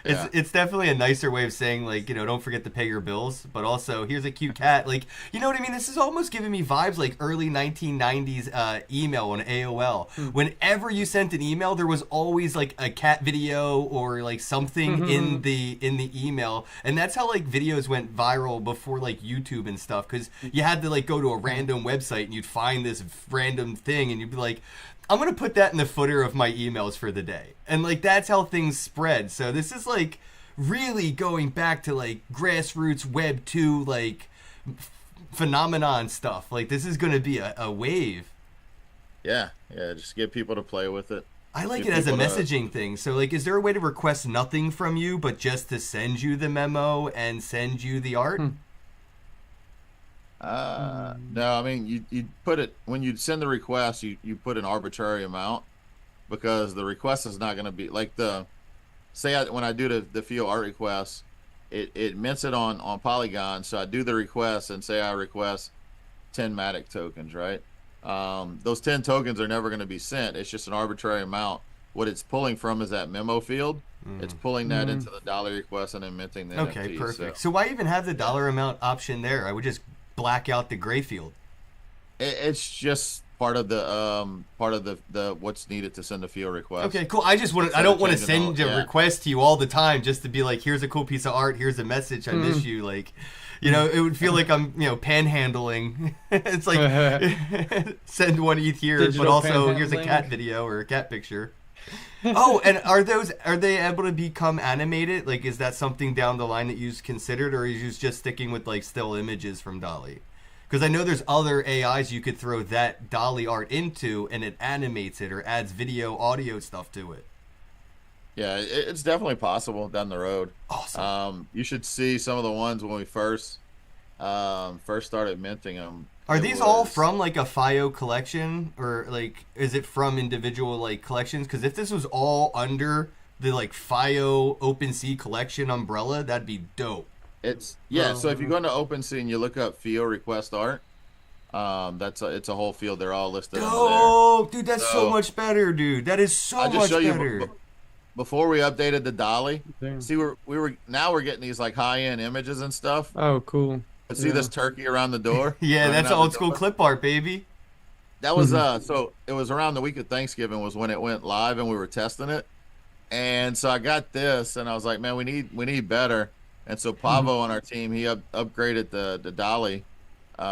Yeah. It's definitely a nicer way of saying, like, don't forget to pay your bills, but also here's a cute cat. Like, you know what I mean? This is almost giving me vibes like early 1990s email on AOL. Whenever you sent an email, there was always like a cat video or like something in the email, and that's how like videos went viral before like YouTube and stuff, because you had to like go to a random website and you'd find this random thing and you'd be like, I'm going to put that in the footer of my emails for the day. And like, that's how things spread. So this is like really going back to like grassroots Web 2, like phenomenon stuff. Like this is going to be a wave. Yeah, just get people to play with it. I like get it as a people to- messaging thing. So, like, is there a way to request nothing from you, but just to send you the memo and send you the art? No, I mean you put it when you send the request, you put an arbitrary amount because the request is not going to be like when I do the field art request, it mints it on Polygon. So I do the request and say I request 10 Matic tokens, right? Those 10 tokens are never going to be sent. It's just an arbitrary amount. What it's pulling from is that memo field. It's pulling that into the dollar request and then minting the Okay, NFT. perfect. So why even have the dollar amount option there? I would just black out the gray field. It's just part of the what's needed to send a field request. Okay, cool. I just want I don't want to send a request to you all the time just to be like, here's a cool piece of art, here's a message, I miss you. Like, you know, it would feel like I'm, panhandling. It's like send one ETH here, Digital but also here's a panhandling. cat video or a cat picture. Oh, and are they able to become animated? Like, is that something down the line that you've considered, or are you just sticking with like still images from Dolly? Because I know there's other AIs you could throw that Dolly art into, and it animates it or adds video, audio stuff to it. Yeah, it's definitely possible down the road. Awesome. You should see some of the ones when we first started minting them. Are these all from like a FIO collection, or like is it from individual like collections? Because if this was all under the like FIO OpenSea collection umbrella, that'd be dope. So if you go into OpenSea and you look up field request art, it's a whole field. They're all listed under there. Oh, dude, that's so much better, dude. That is so I'll just much show better. you before we updated the Dolly. Damn. See, we're getting these like high-end images and stuff. Oh, cool. See this turkey around the door? Yeah, that's old school clip art, baby. That was so it was around the week of Thanksgiving was when it went live and we were testing it. And so I got this and I was like, man, we need better. And so Pavo on our team, he upgraded the Dolly to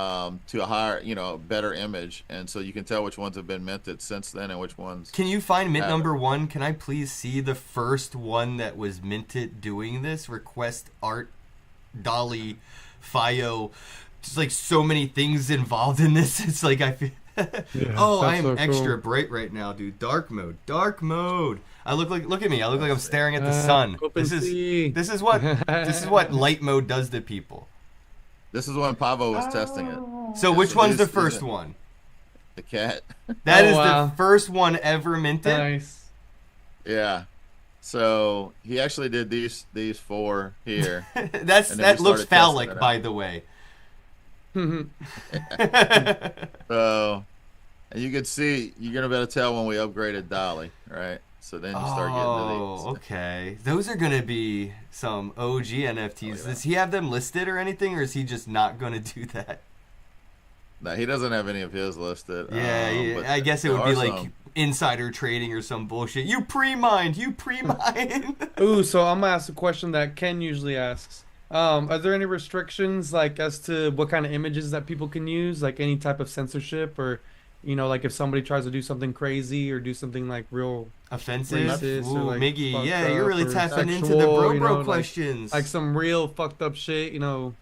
a higher, better image. And so you can tell which ones have been minted since then and which ones. Can you find mint number 1? Can I please see the first one that was minted doing this? Request art Dolly FIO. Just like so many things involved in this. It's like I feel I am so extra bright right now, dude. Dark mode. I look at me. I look like I'm staring at the sun. This is what light mode does to people. This is when Pavo was testing it. So which one's the first one? The cat. That is the first one ever minted. Nice. Yeah. So he actually did these 4 here. that looks phallic, by the way. So, and you can see, you're gonna be able to tell when we upgraded Dolly, right? So then you start getting to these. Okay. Those are gonna be some OG NFTs. Does he have them listed or anything, or is he just not gonna do that? No, he doesn't have any of his listed. Yeah, I guess it would be like insider trading or some bullshit. You pre-mined. Ooh, so I'm gonna ask a question that Ken usually asks. Are there any restrictions like as to what kind of images that people can use, like any type of censorship, or like if somebody tries to do something crazy or do something like real offensive? Racist or, like, Miggy, yeah, you're really tapping sexual, into the bro questions. Like some real fucked up shit, No,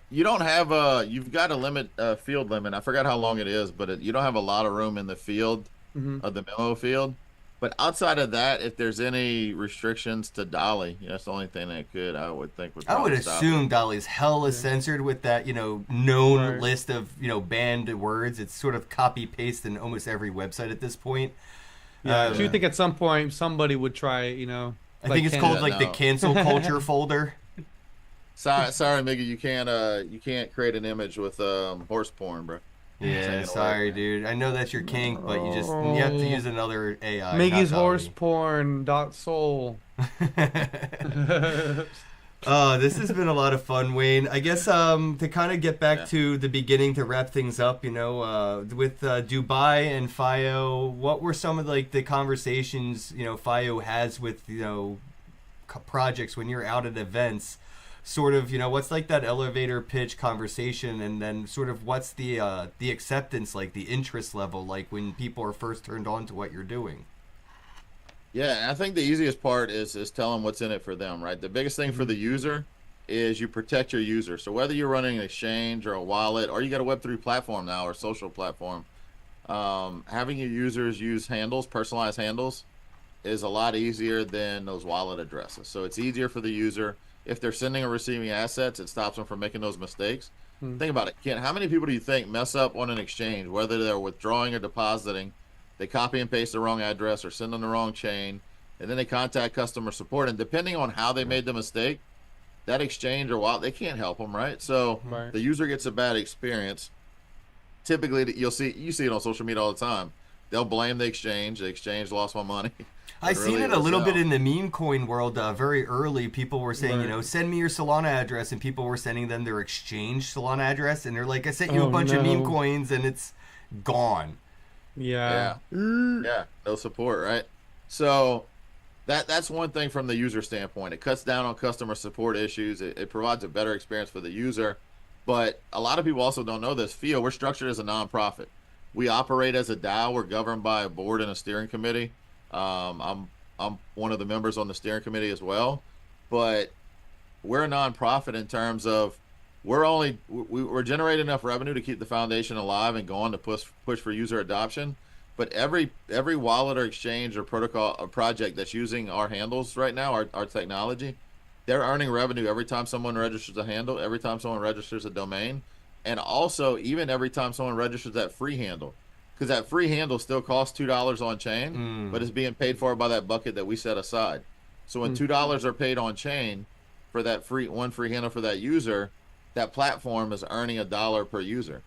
you don't have you've got a limit, field limit. I forgot how long it is, but you don't have a lot of room in the field of the memo field. But outside of that, if there's any restrictions to Dolly, that's the only thing that I would think would. I would assume Dolly's hella censored with that, known list of, banned words. It's sort of copy paste in almost every website at this point. Yeah, do you think at some point somebody would try it, I think it's called the cancel culture folder. Sorry, Miggy, you can't create an image with horse porn, bro. Yeah, sorry, dude. I know that's your kink, but you have to use another AI. Miggy's horse porn .soul. This has been a lot of fun, Wayne. I guess to kind of get back to the beginning to wrap things up, with Dubai and FIO, what were some of the conversations FIO has with projects when you're out at events? Sort of, what's like that elevator pitch conversation, and then sort of what's the acceptance, like the interest level, like when people are first turned on to what you're doing? Yeah, I think the easiest part is tell them what's in it for them, right? The biggest thing for the user is you protect your user. So whether you're running an exchange or a wallet, or you got a Web3 platform now or social platform, having your users use handles, personalized handles, is a lot easier than those wallet addresses. So it's easier for the user. If they're sending or receiving assets, it stops them from making those mistakes. Think about it, Ken. How many people do you think mess up on an exchange, whether they're withdrawing or depositing? They copy and paste the wrong address or send on the wrong chain, and then they contact customer support. And depending on how they made the mistake, that exchange or wallet, they can't help them, right? So the user gets a bad experience. Typically, you see it on social media all the time. They'll blame the exchange. The exchange lost my money. I seen it a little bit in the meme coin world. Very early, people were saying, send me your Solana address, and people were sending them their exchange Solana address, and they're like, I sent you a bunch of meme coins, and it's gone. Yeah. No support, right? So that's one thing from the user standpoint. It cuts down on customer support issues. It provides a better experience for the user. But a lot of people also don't know this. FIO, we're structured as a nonprofit. We operate as a DAO. We're governed by a board and a steering committee. I'm one of the members on the steering committee as well, but we're a nonprofit in terms of we're generating enough revenue to keep the foundation alive and going to push for user adoption. But every wallet or exchange or protocol or project that's using our handles right now, our technology, they're earning revenue every time someone registers a handle, every time someone registers a domain, and also even every time someone registers that free handle. Because that free handle still costs $2 on chain, but it's being paid for by that bucket that we set aside. So when $2 are paid on chain for that one free handle for that user, that platform is earning $1 per user.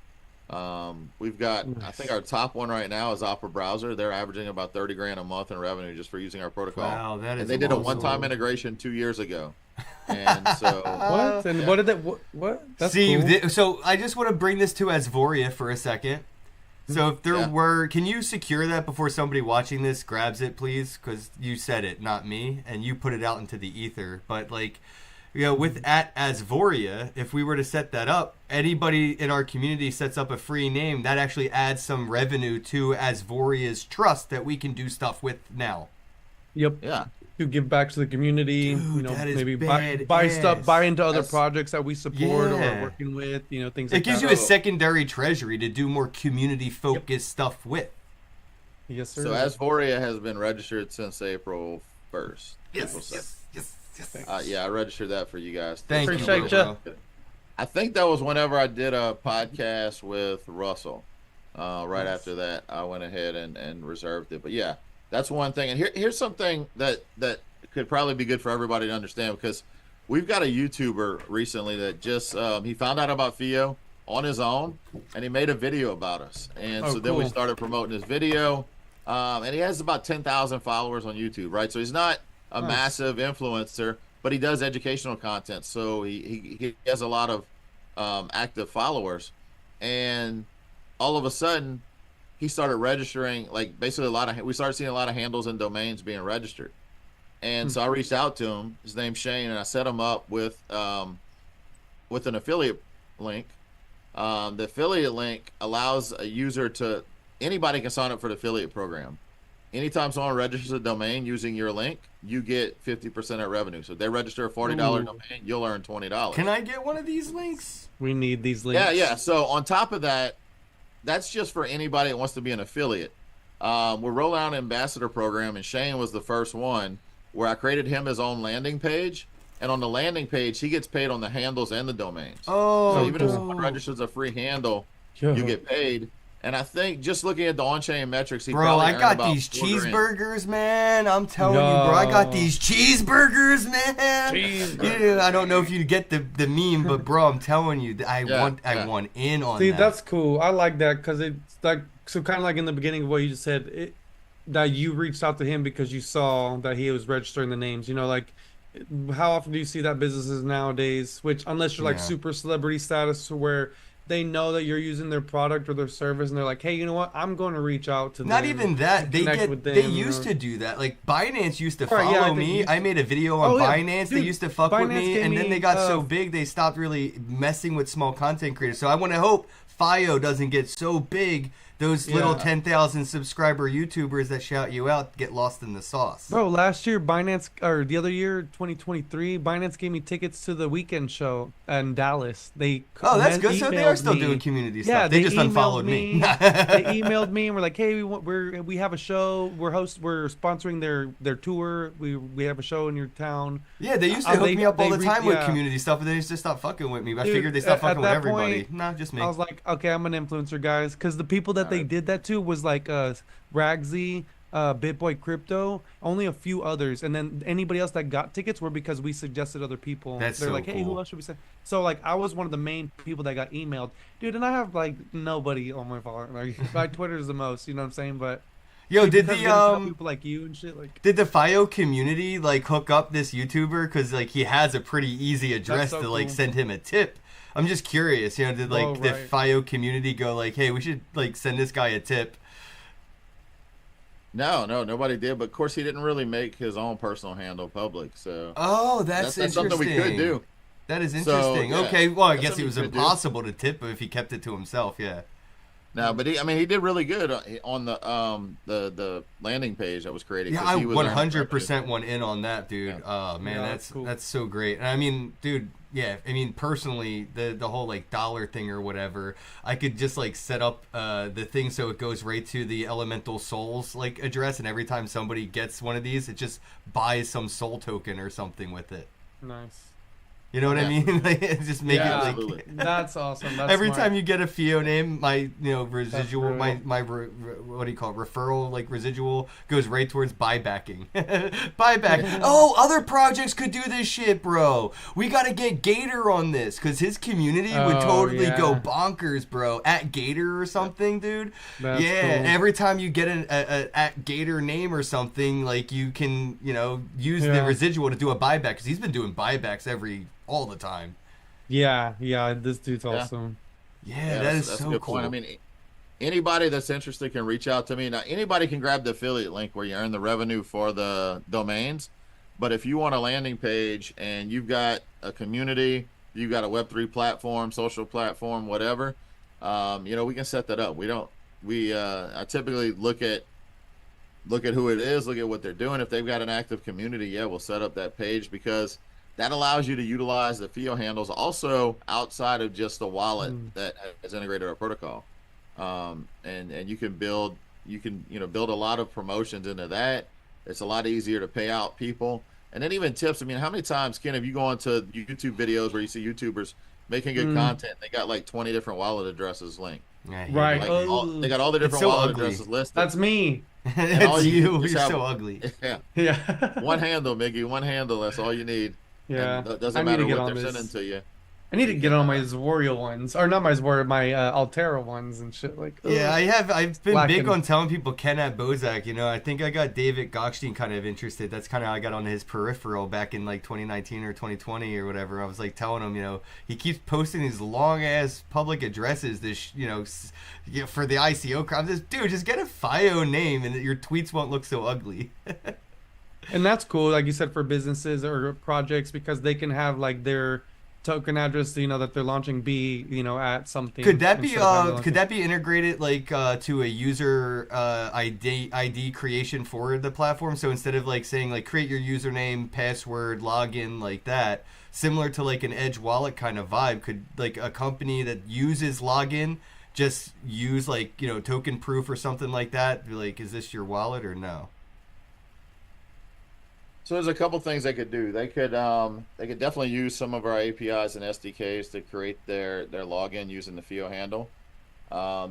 We've got, I think our top one right now is Opera Browser. They're averaging about 30 grand a month in revenue just for using our protocol. Wow, that is. And they did a one-time integration 2 years ago. And so what? And what did that? What? That's See, cool. So I just want to bring this to Asvoria for a second. So if there were, can you secure that before somebody watching this grabs it, please? Because you said it, not me, and you put it out into the ether. But like, with @Asvoria, if we were to set that up, anybody in our community sets up a free name, that actually adds some revenue to Asvoria's trust that we can do stuff with now. Yep. Yeah. To give back to the community, Dude, that is maybe buy stuff, buy into other projects that we support or are working with, things like that. It gives you a secondary treasury to do more community-focused stuff with. Yes, sir. So Asvoria has been registered since April 1st. Yes. Yeah, I registered that for you guys. Thank you, Appreciate bro. I think that was whenever I did a podcast with Russell. Right after that, I went ahead and reserved it. But yeah, that's one thing. And here's something that could probably be good for everybody to understand, because we've got a YouTuber recently that just he found out about FIO on his own, and he made a video about us. And so then we started promoting his video. And he has about 10,000 followers on YouTube, right? So he's not a massive influencer, but he does educational content. So he has a lot of active followers. And all of a sudden, he started registering, like basically we started seeing a lot of handles and domains being registered. And so I reached out to him. His name's Shane, and I set him up with an affiliate link. The affiliate link allows a user anybody can sign up for the affiliate program. Anytime someone registers a domain using your link, you get 50% of revenue. So if they register a $40 domain, you'll earn $20. Can I get one of these links? We need these links. Yeah. So on top of that, that's just for anybody that wants to be an affiliate. We're rolling out an ambassador program, and Shane was the first one where I created him his own landing page. And on the landing page, he gets paid on the handles and the domains. So even if someone registers a free handle, you get paid. And I think just looking at the on-chain metrics, I got these cheeseburgers, man. I'm telling you, bro. I got these cheeseburgers, man. Yeah, I don't know if you get the meme, but bro, I'm telling you, I want in on that. See, that's cool. I like that because it's like kind of like in the beginning of what you just said, that you reached out to him because you saw that he was registering the names. Like how often do you see that businesses nowadays? Which unless you're like super celebrity status, where they know that you're using their product or their service, and they're like, hey, you know what? I'm going to reach out to them. Not even that. They used to do that. Like Binance used to follow me. I made a video on Binance. Dude, they used to fuck with me, and then they got so big they stopped really messing with small content creators. So I want to hope FIO doesn't get so big, those little Yeah. 10,000 subscriber YouTubers that shout you out get lost in the sauce. Bro, last year Binance, or the other year, 2023, Binance gave me tickets to the weekend show in Dallas. They Oh, that's good. So they are emailed still me. doing community Yeah, stuff. They just emailed unfollowed me. They emailed me and were like, "Hey, we have a show. We're sponsoring their tour. We have a show in your town." Yeah, they used to hook me up all the time with yeah. community stuff, but they just stopped fucking with me. I Dude, figured they stopped at fucking with that everybody. point, Nah, just me. I was like, okay, I'm an influencer, guys, because the people that they Alright. did that to was like Ragsy, BitBoy Crypto, only a few others, and then anybody else that got tickets were because we suggested other people. That's They're so like, hey, cool. who else should we say? So like, I was one of the main people that got emailed, dude, and I have like nobody on my phone. Like, my Twitter is the most, you know what I'm saying? But Yo, did because the getting to know people like you and shit, like, did the FIO community like hook up this YouTuber because like he has a pretty easy address so to like cool. send him a tip? I'm just curious, you know, did like Oh, the right. FIO community go like, hey, we should like send this guy a tip? No, nobody did. But of course, he didn't really make his own personal handle public. So Oh, that's that's interesting. something we could do. That is So, interesting. yeah, Okay, well, I that's guess it something was you could do. impossible to tip if he kept it to himself. Yeah. No, but he did really good on the landing page that was created. Yeah, 'cause I he was earning 100% went in on that, dude. Yeah. Oh man, Yeah, that's that's cool. that's so great. And I mean, dude, yeah, I mean personally, the whole like dollar thing or whatever, I could just like set up the thing so it goes right to the Elemental Souls like address, and every time somebody gets one of these, it just buys some soul token or something with it. nice. You know what I Yeah. mean? Like, just make Yeah. it like Absolutely. That's awesome. That's every smart. time you get a FIO name, my residual, brutal. my what do you call it, referral like residual goes right towards buybacking. Buyback. Oh, other projects could do this shit, bro. We got to get Gator on this because his community would Oh, totally go yeah. bonkers, bro. At Gator or something, dude. That's yeah. cool. Every time you get a at Gator name or something, like you can use the Yeah. residual to do a buyback because he's been doing buybacks all the time. Yeah, this dude's Yeah. awesome. Yeah, that is that's so a good cool. point. I mean, anybody that's interested can reach out to me. Now, anybody can grab the affiliate link where you earn the revenue for the domains. But if you want a landing page and you've got a community, you've got a Web3 platform, social platform, whatever, we can set that up. I typically look at who it is, look at what they're doing. If they've got an active community, yeah, we'll set up that page because that allows you to utilize the FIO handles also outside of just the wallet that has integrated our protocol. And you can build a lot of promotions into that. It's a lot easier to pay out people. And then even tips. I mean, how many times, Ken, have you gone to YouTube videos where you see YouTubers making good content? They got like 20 different wallet addresses linked. I hate Right. it. Like, they got all the different so wallet ugly. addresses listed. That's me. And all It's you. just You're have- so ugly. Yeah. Yeah. One handle, Miggy. One handle. That's all you need. Yeah. And it I doesn't need to matter get what on they're this. sending to you. I need to get on my Zwario ones, or not my Zwario, my Altera ones and shit like. Yeah, ugh. I've been Lacking. big on telling people Kenn at Bosak. I think I got David Gokhshtein kind of interested. That's kind of how I got on his peripheral back in like 2019 or 2020 or whatever. I was like telling him, he keeps posting these long ass public addresses. For the ICO crowd. Dude, just get a FIO name and your tweets won't look so ugly. And that's cool, like you said, for businesses or projects because they can have like their token address, that they're launching at something. Could that be instead of having, like, could that be integrated like to a user ID creation for the platform? So instead of like saying like create your username, password, login like that, similar to like an Edge wallet kind of vibe, could like a company that uses login just use like token proof or something like that? Be like, is this your wallet or no? So there's a couple things they could do. They could definitely use some of our APIs and SDKs to create their login using the FIO handle.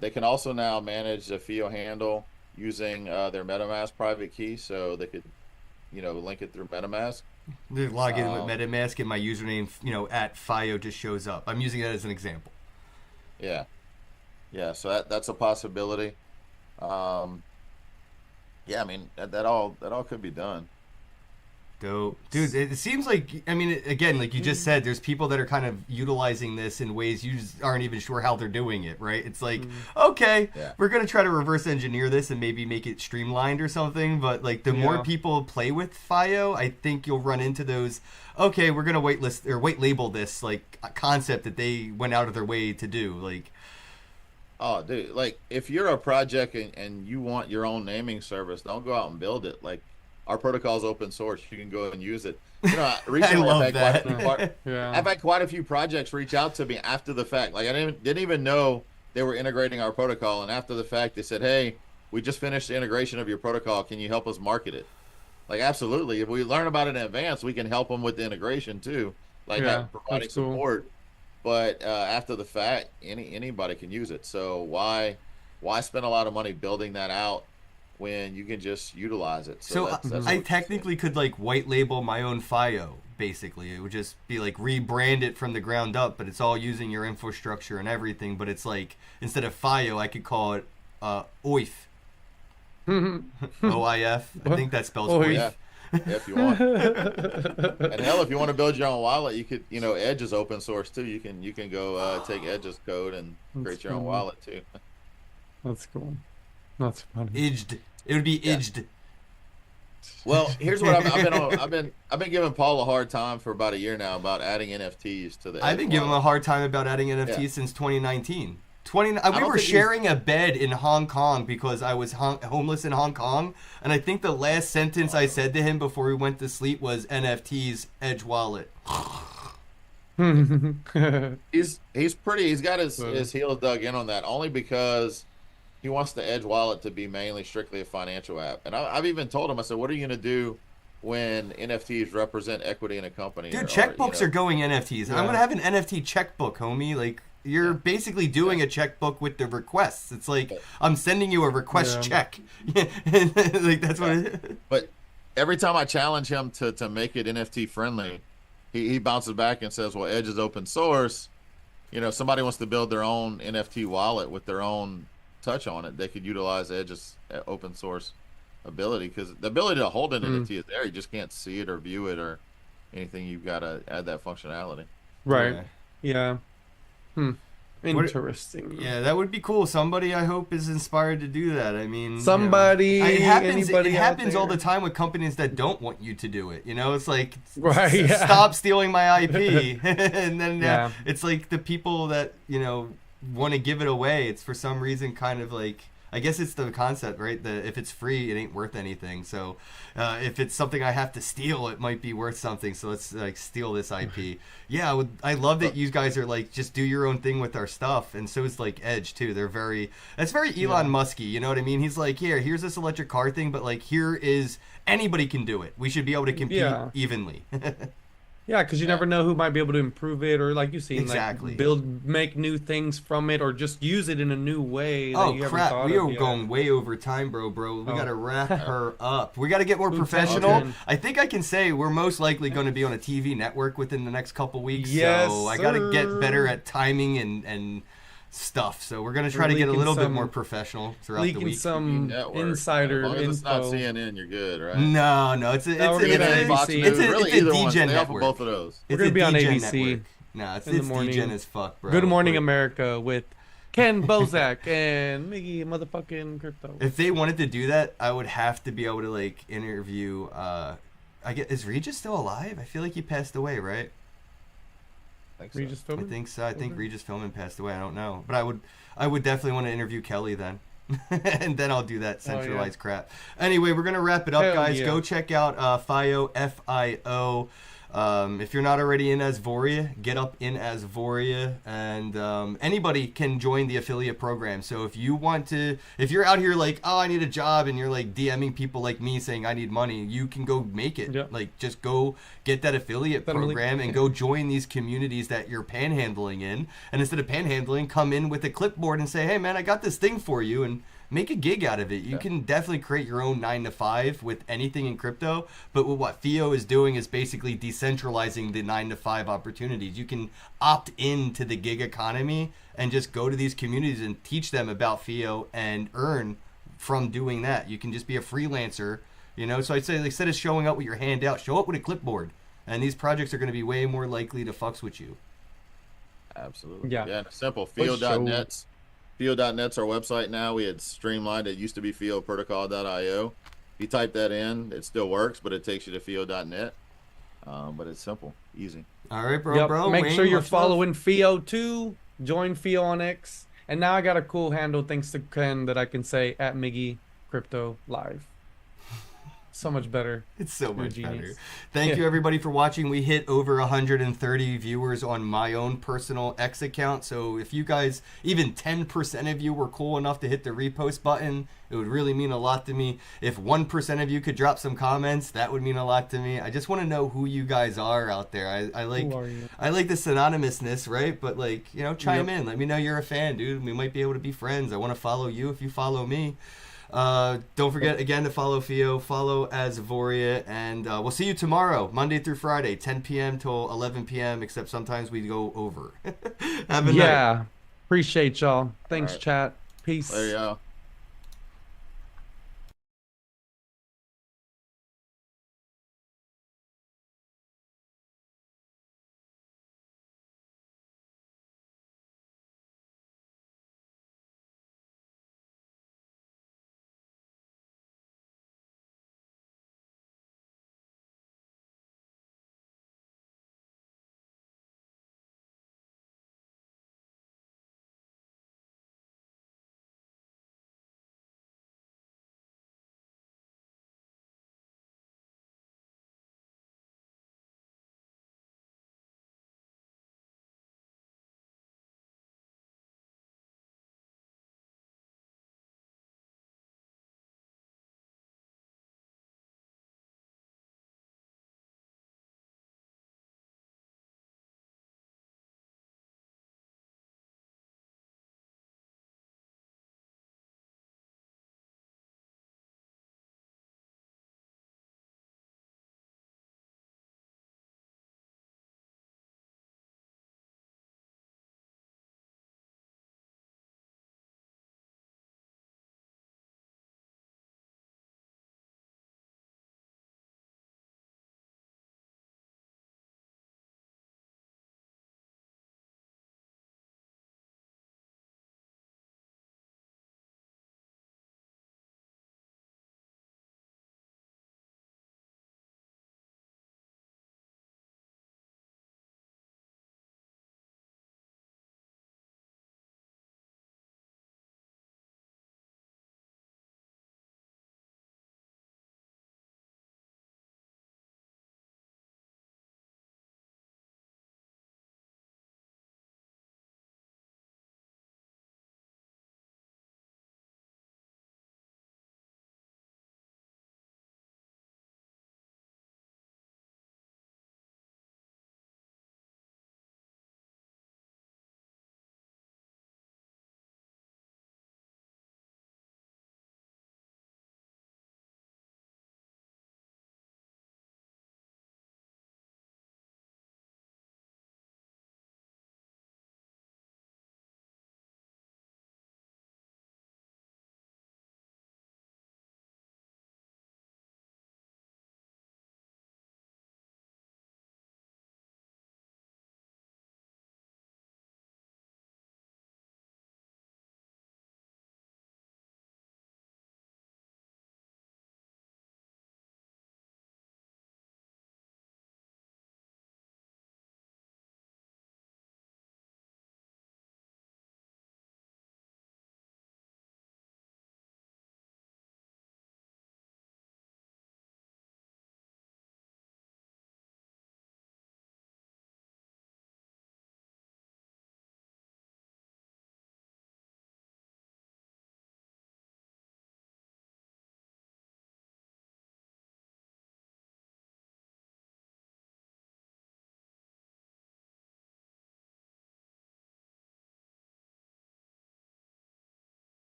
They can also now manage the FIO handle using their MetaMask private key, so they could link it through MetaMask. They log in with MetaMask and my username at FIO just shows up. I'm using that as an example. Yeah, so that's a possibility. Yeah, I mean that all could be done. Dope. Dude, it seems like, again, like you just said, there's people that are kind of utilizing this in ways you just aren't even sure how they're doing it, right? It's like, okay, Yeah. we're going to try to reverse engineer this and maybe make it streamlined or something, but like the more Yeah. people play with FIO, I think you'll run into those, okay, we're going to white label this like a concept that they went out of their way to do. Like, Oh, dude, like if you're a project and you want your own naming service, don't go out and build it. Like our protocol is open source. You can go and use it. You know, I recently love Yeah. I've had quite a few projects reach out to me after the fact. Like I didn't even know they were integrating our protocol, and after the fact, they said, "Hey, we just finished the integration of your protocol. Can you help us market it?" Like absolutely. If we learn about it in advance, we can help them with the integration too, like Yeah, providing that's cool. support. But after the fact, anybody can use it. So why spend a lot of money building that out when you can just utilize it? So that's I what- technically could like white label my own FIO. Basically, it would just be like rebrand it from the ground up, but it's all using your infrastructure and everything. But it's like instead of FIO, I could call it OIF. OIF. I think that spells OIF. OIF. yeah, if you want. And hell, if you want to build your own wallet, you could. You know, Edge is open source too. You can go take Edge's code and That's create your own cool. wallet too. That's cool. That's funny. Idged. It would be Yeah. idged. Well, here's what I've been giving Paul a hard time for about a year now about adding NFTs to the. I've Edge been giving him wallet. a hard time about adding NFTs Yeah. since 2019. We don't were think he's- sharing a bed in Hong Kong because I was homeless in Hong Kong, and I think the last sentence I said to him before we went to sleep was NFTs, Edge Wallet. He's pretty. He's got his Good. his heels dug in on that only because he wants the Edge wallet to be mainly strictly a financial app. And I've even told him, I said, what are you going to do when NFTs represent equity in a company? Dude, or, checkbooks are going NFTs. I'm Yeah. gonna have an NFT checkbook, homie. Like you're basically doing a checkbook with the requests. It's like I'm sending you a request Yeah. check. Like that's what. But every time I challenge him to make it NFT friendly, he bounces back and says, well, Edge is open source. You know, if somebody wants to build their own NFT wallet with their own touch on it, they could utilize Edge's open source ability, because the ability to hold an NFT is there. You just can't see it or view it or anything. You've got to add that functionality. Right. Yeah. Yeah. What- Interesting. Yeah, that would be cool. Somebody I hope is inspired to do that. I mean, Somebody, it happens. anybody It out happens all there? the time with companies that don't want you to do it. You know, it's like Right, yeah. stop stealing my IP, and then Yeah. it's like the people that want to give it away. It's for some reason kind of like. I guess it's the concept, right? That if it's free, it ain't worth anything. So, if it's something I have to steal, it might be worth something. So let's like steal this IP. Yeah, I love that you guys are like just do your own thing with our stuff, and so is like Edge too. That's very Elon Musky. You know what I mean? He's like, here's this electric car thing, but like here is anybody can do it. We should be able to compete Yeah. evenly. Yeah, because you never know who might be able to improve it, or like you see, Exactly. like make new things from it, or just use it in a new way. That Oh you haven't crap, thought we of are yet. going way over time, bro. We Oh. gotta wrap her up. We gotta get more Who professional. talking? I think I can say we're most likely going to be on a TV network within the next couple weeks. Yes, so I gotta get sir. better at timing and stuff. So we're gonna try We're to get a leaking little bit some- more professional throughout the leaking week. some Network. insider As long as it's not info. CNN, you're good, right? No, it's No, we're a, gonna it's be a, on Fox ABC. News, it's a, really it's a either one. DGen Stay off of network. both of those. It's gonna a be on DGen ABC network. No, it's in the morning. DGen as fuck, bro. Good Morning We're- America with Kenn, Bosak, and Miggy motherfucking Crypto. If they wanted to do that, I would have to be able to like interview. Is Regis still alive? I feel like he passed away, right? Regis I Philbin? think so. I think Okay. Regis Philbin passed away. I don't know, but I would definitely want to interview Kelly then, and then I'll do that centralized crap. Anyway, we're gonna wrap it up, Hell guys. yeah. Go check out FIO FIO. If you're not already in Asvoria, get up in Asvoria, and anybody can join the affiliate program. So if you're out here like, oh, I need a job, and you're like DMing people like me saying I need money, you can go make it. Yeah. Like just go get that affiliate Send 'em a link. program and go join these communities that you're panhandling in. And instead of panhandling, come in with a clipboard and say, hey man, I got this thing for you, and make a gig out of it. You can definitely create your own 9 to 5 with anything in crypto. But what FIO is doing is basically decentralizing the 9 to 5 opportunities. You can opt into the gig economy and just go to these communities and teach them about FIO and earn from doing that. You can just be a freelancer, So I'd say instead of showing up with your hand out, show up with a clipboard. And these projects are going to be way more likely to fucks with you. Absolutely. Yeah. Yeah, simple. For sure. Fio.net's Fio.net's our website now. We had streamlined. It used to be fioprotocol.io. If you type that in, it still works, but it takes you to fio.net. But it's simple, easy. All right, Yep. bro. Make Wayne, sure you're much love. following Fio too. Join Fio on X. And now I got a cool handle thanks to Ken that I can say at Miggy Crypto Live. So much better. It's so You're a much better. genius. Thank you everybody for watching. We hit over 130 viewers on my own personal X account. So if you guys, even 10% of you were cool enough to hit the repost button, it would really mean a lot to me. If 1% of you could drop some comments, that would mean a lot to me. I just want to know who you guys are out there. I like Who are you? I like this anonymousness, right? But like, you know, chime in. Let me know you're a fan, dude. We might be able to be friends. I want to follow you if you follow me. Don't forget again to follow Theo, follow Azvoria, and we'll see you tomorrow, Monday through Friday, 10 p.m. till 11 p.m. Except sometimes we go over. Have a night. Yeah. Appreciate y'all. Thanks, right. chat. Peace. There you go.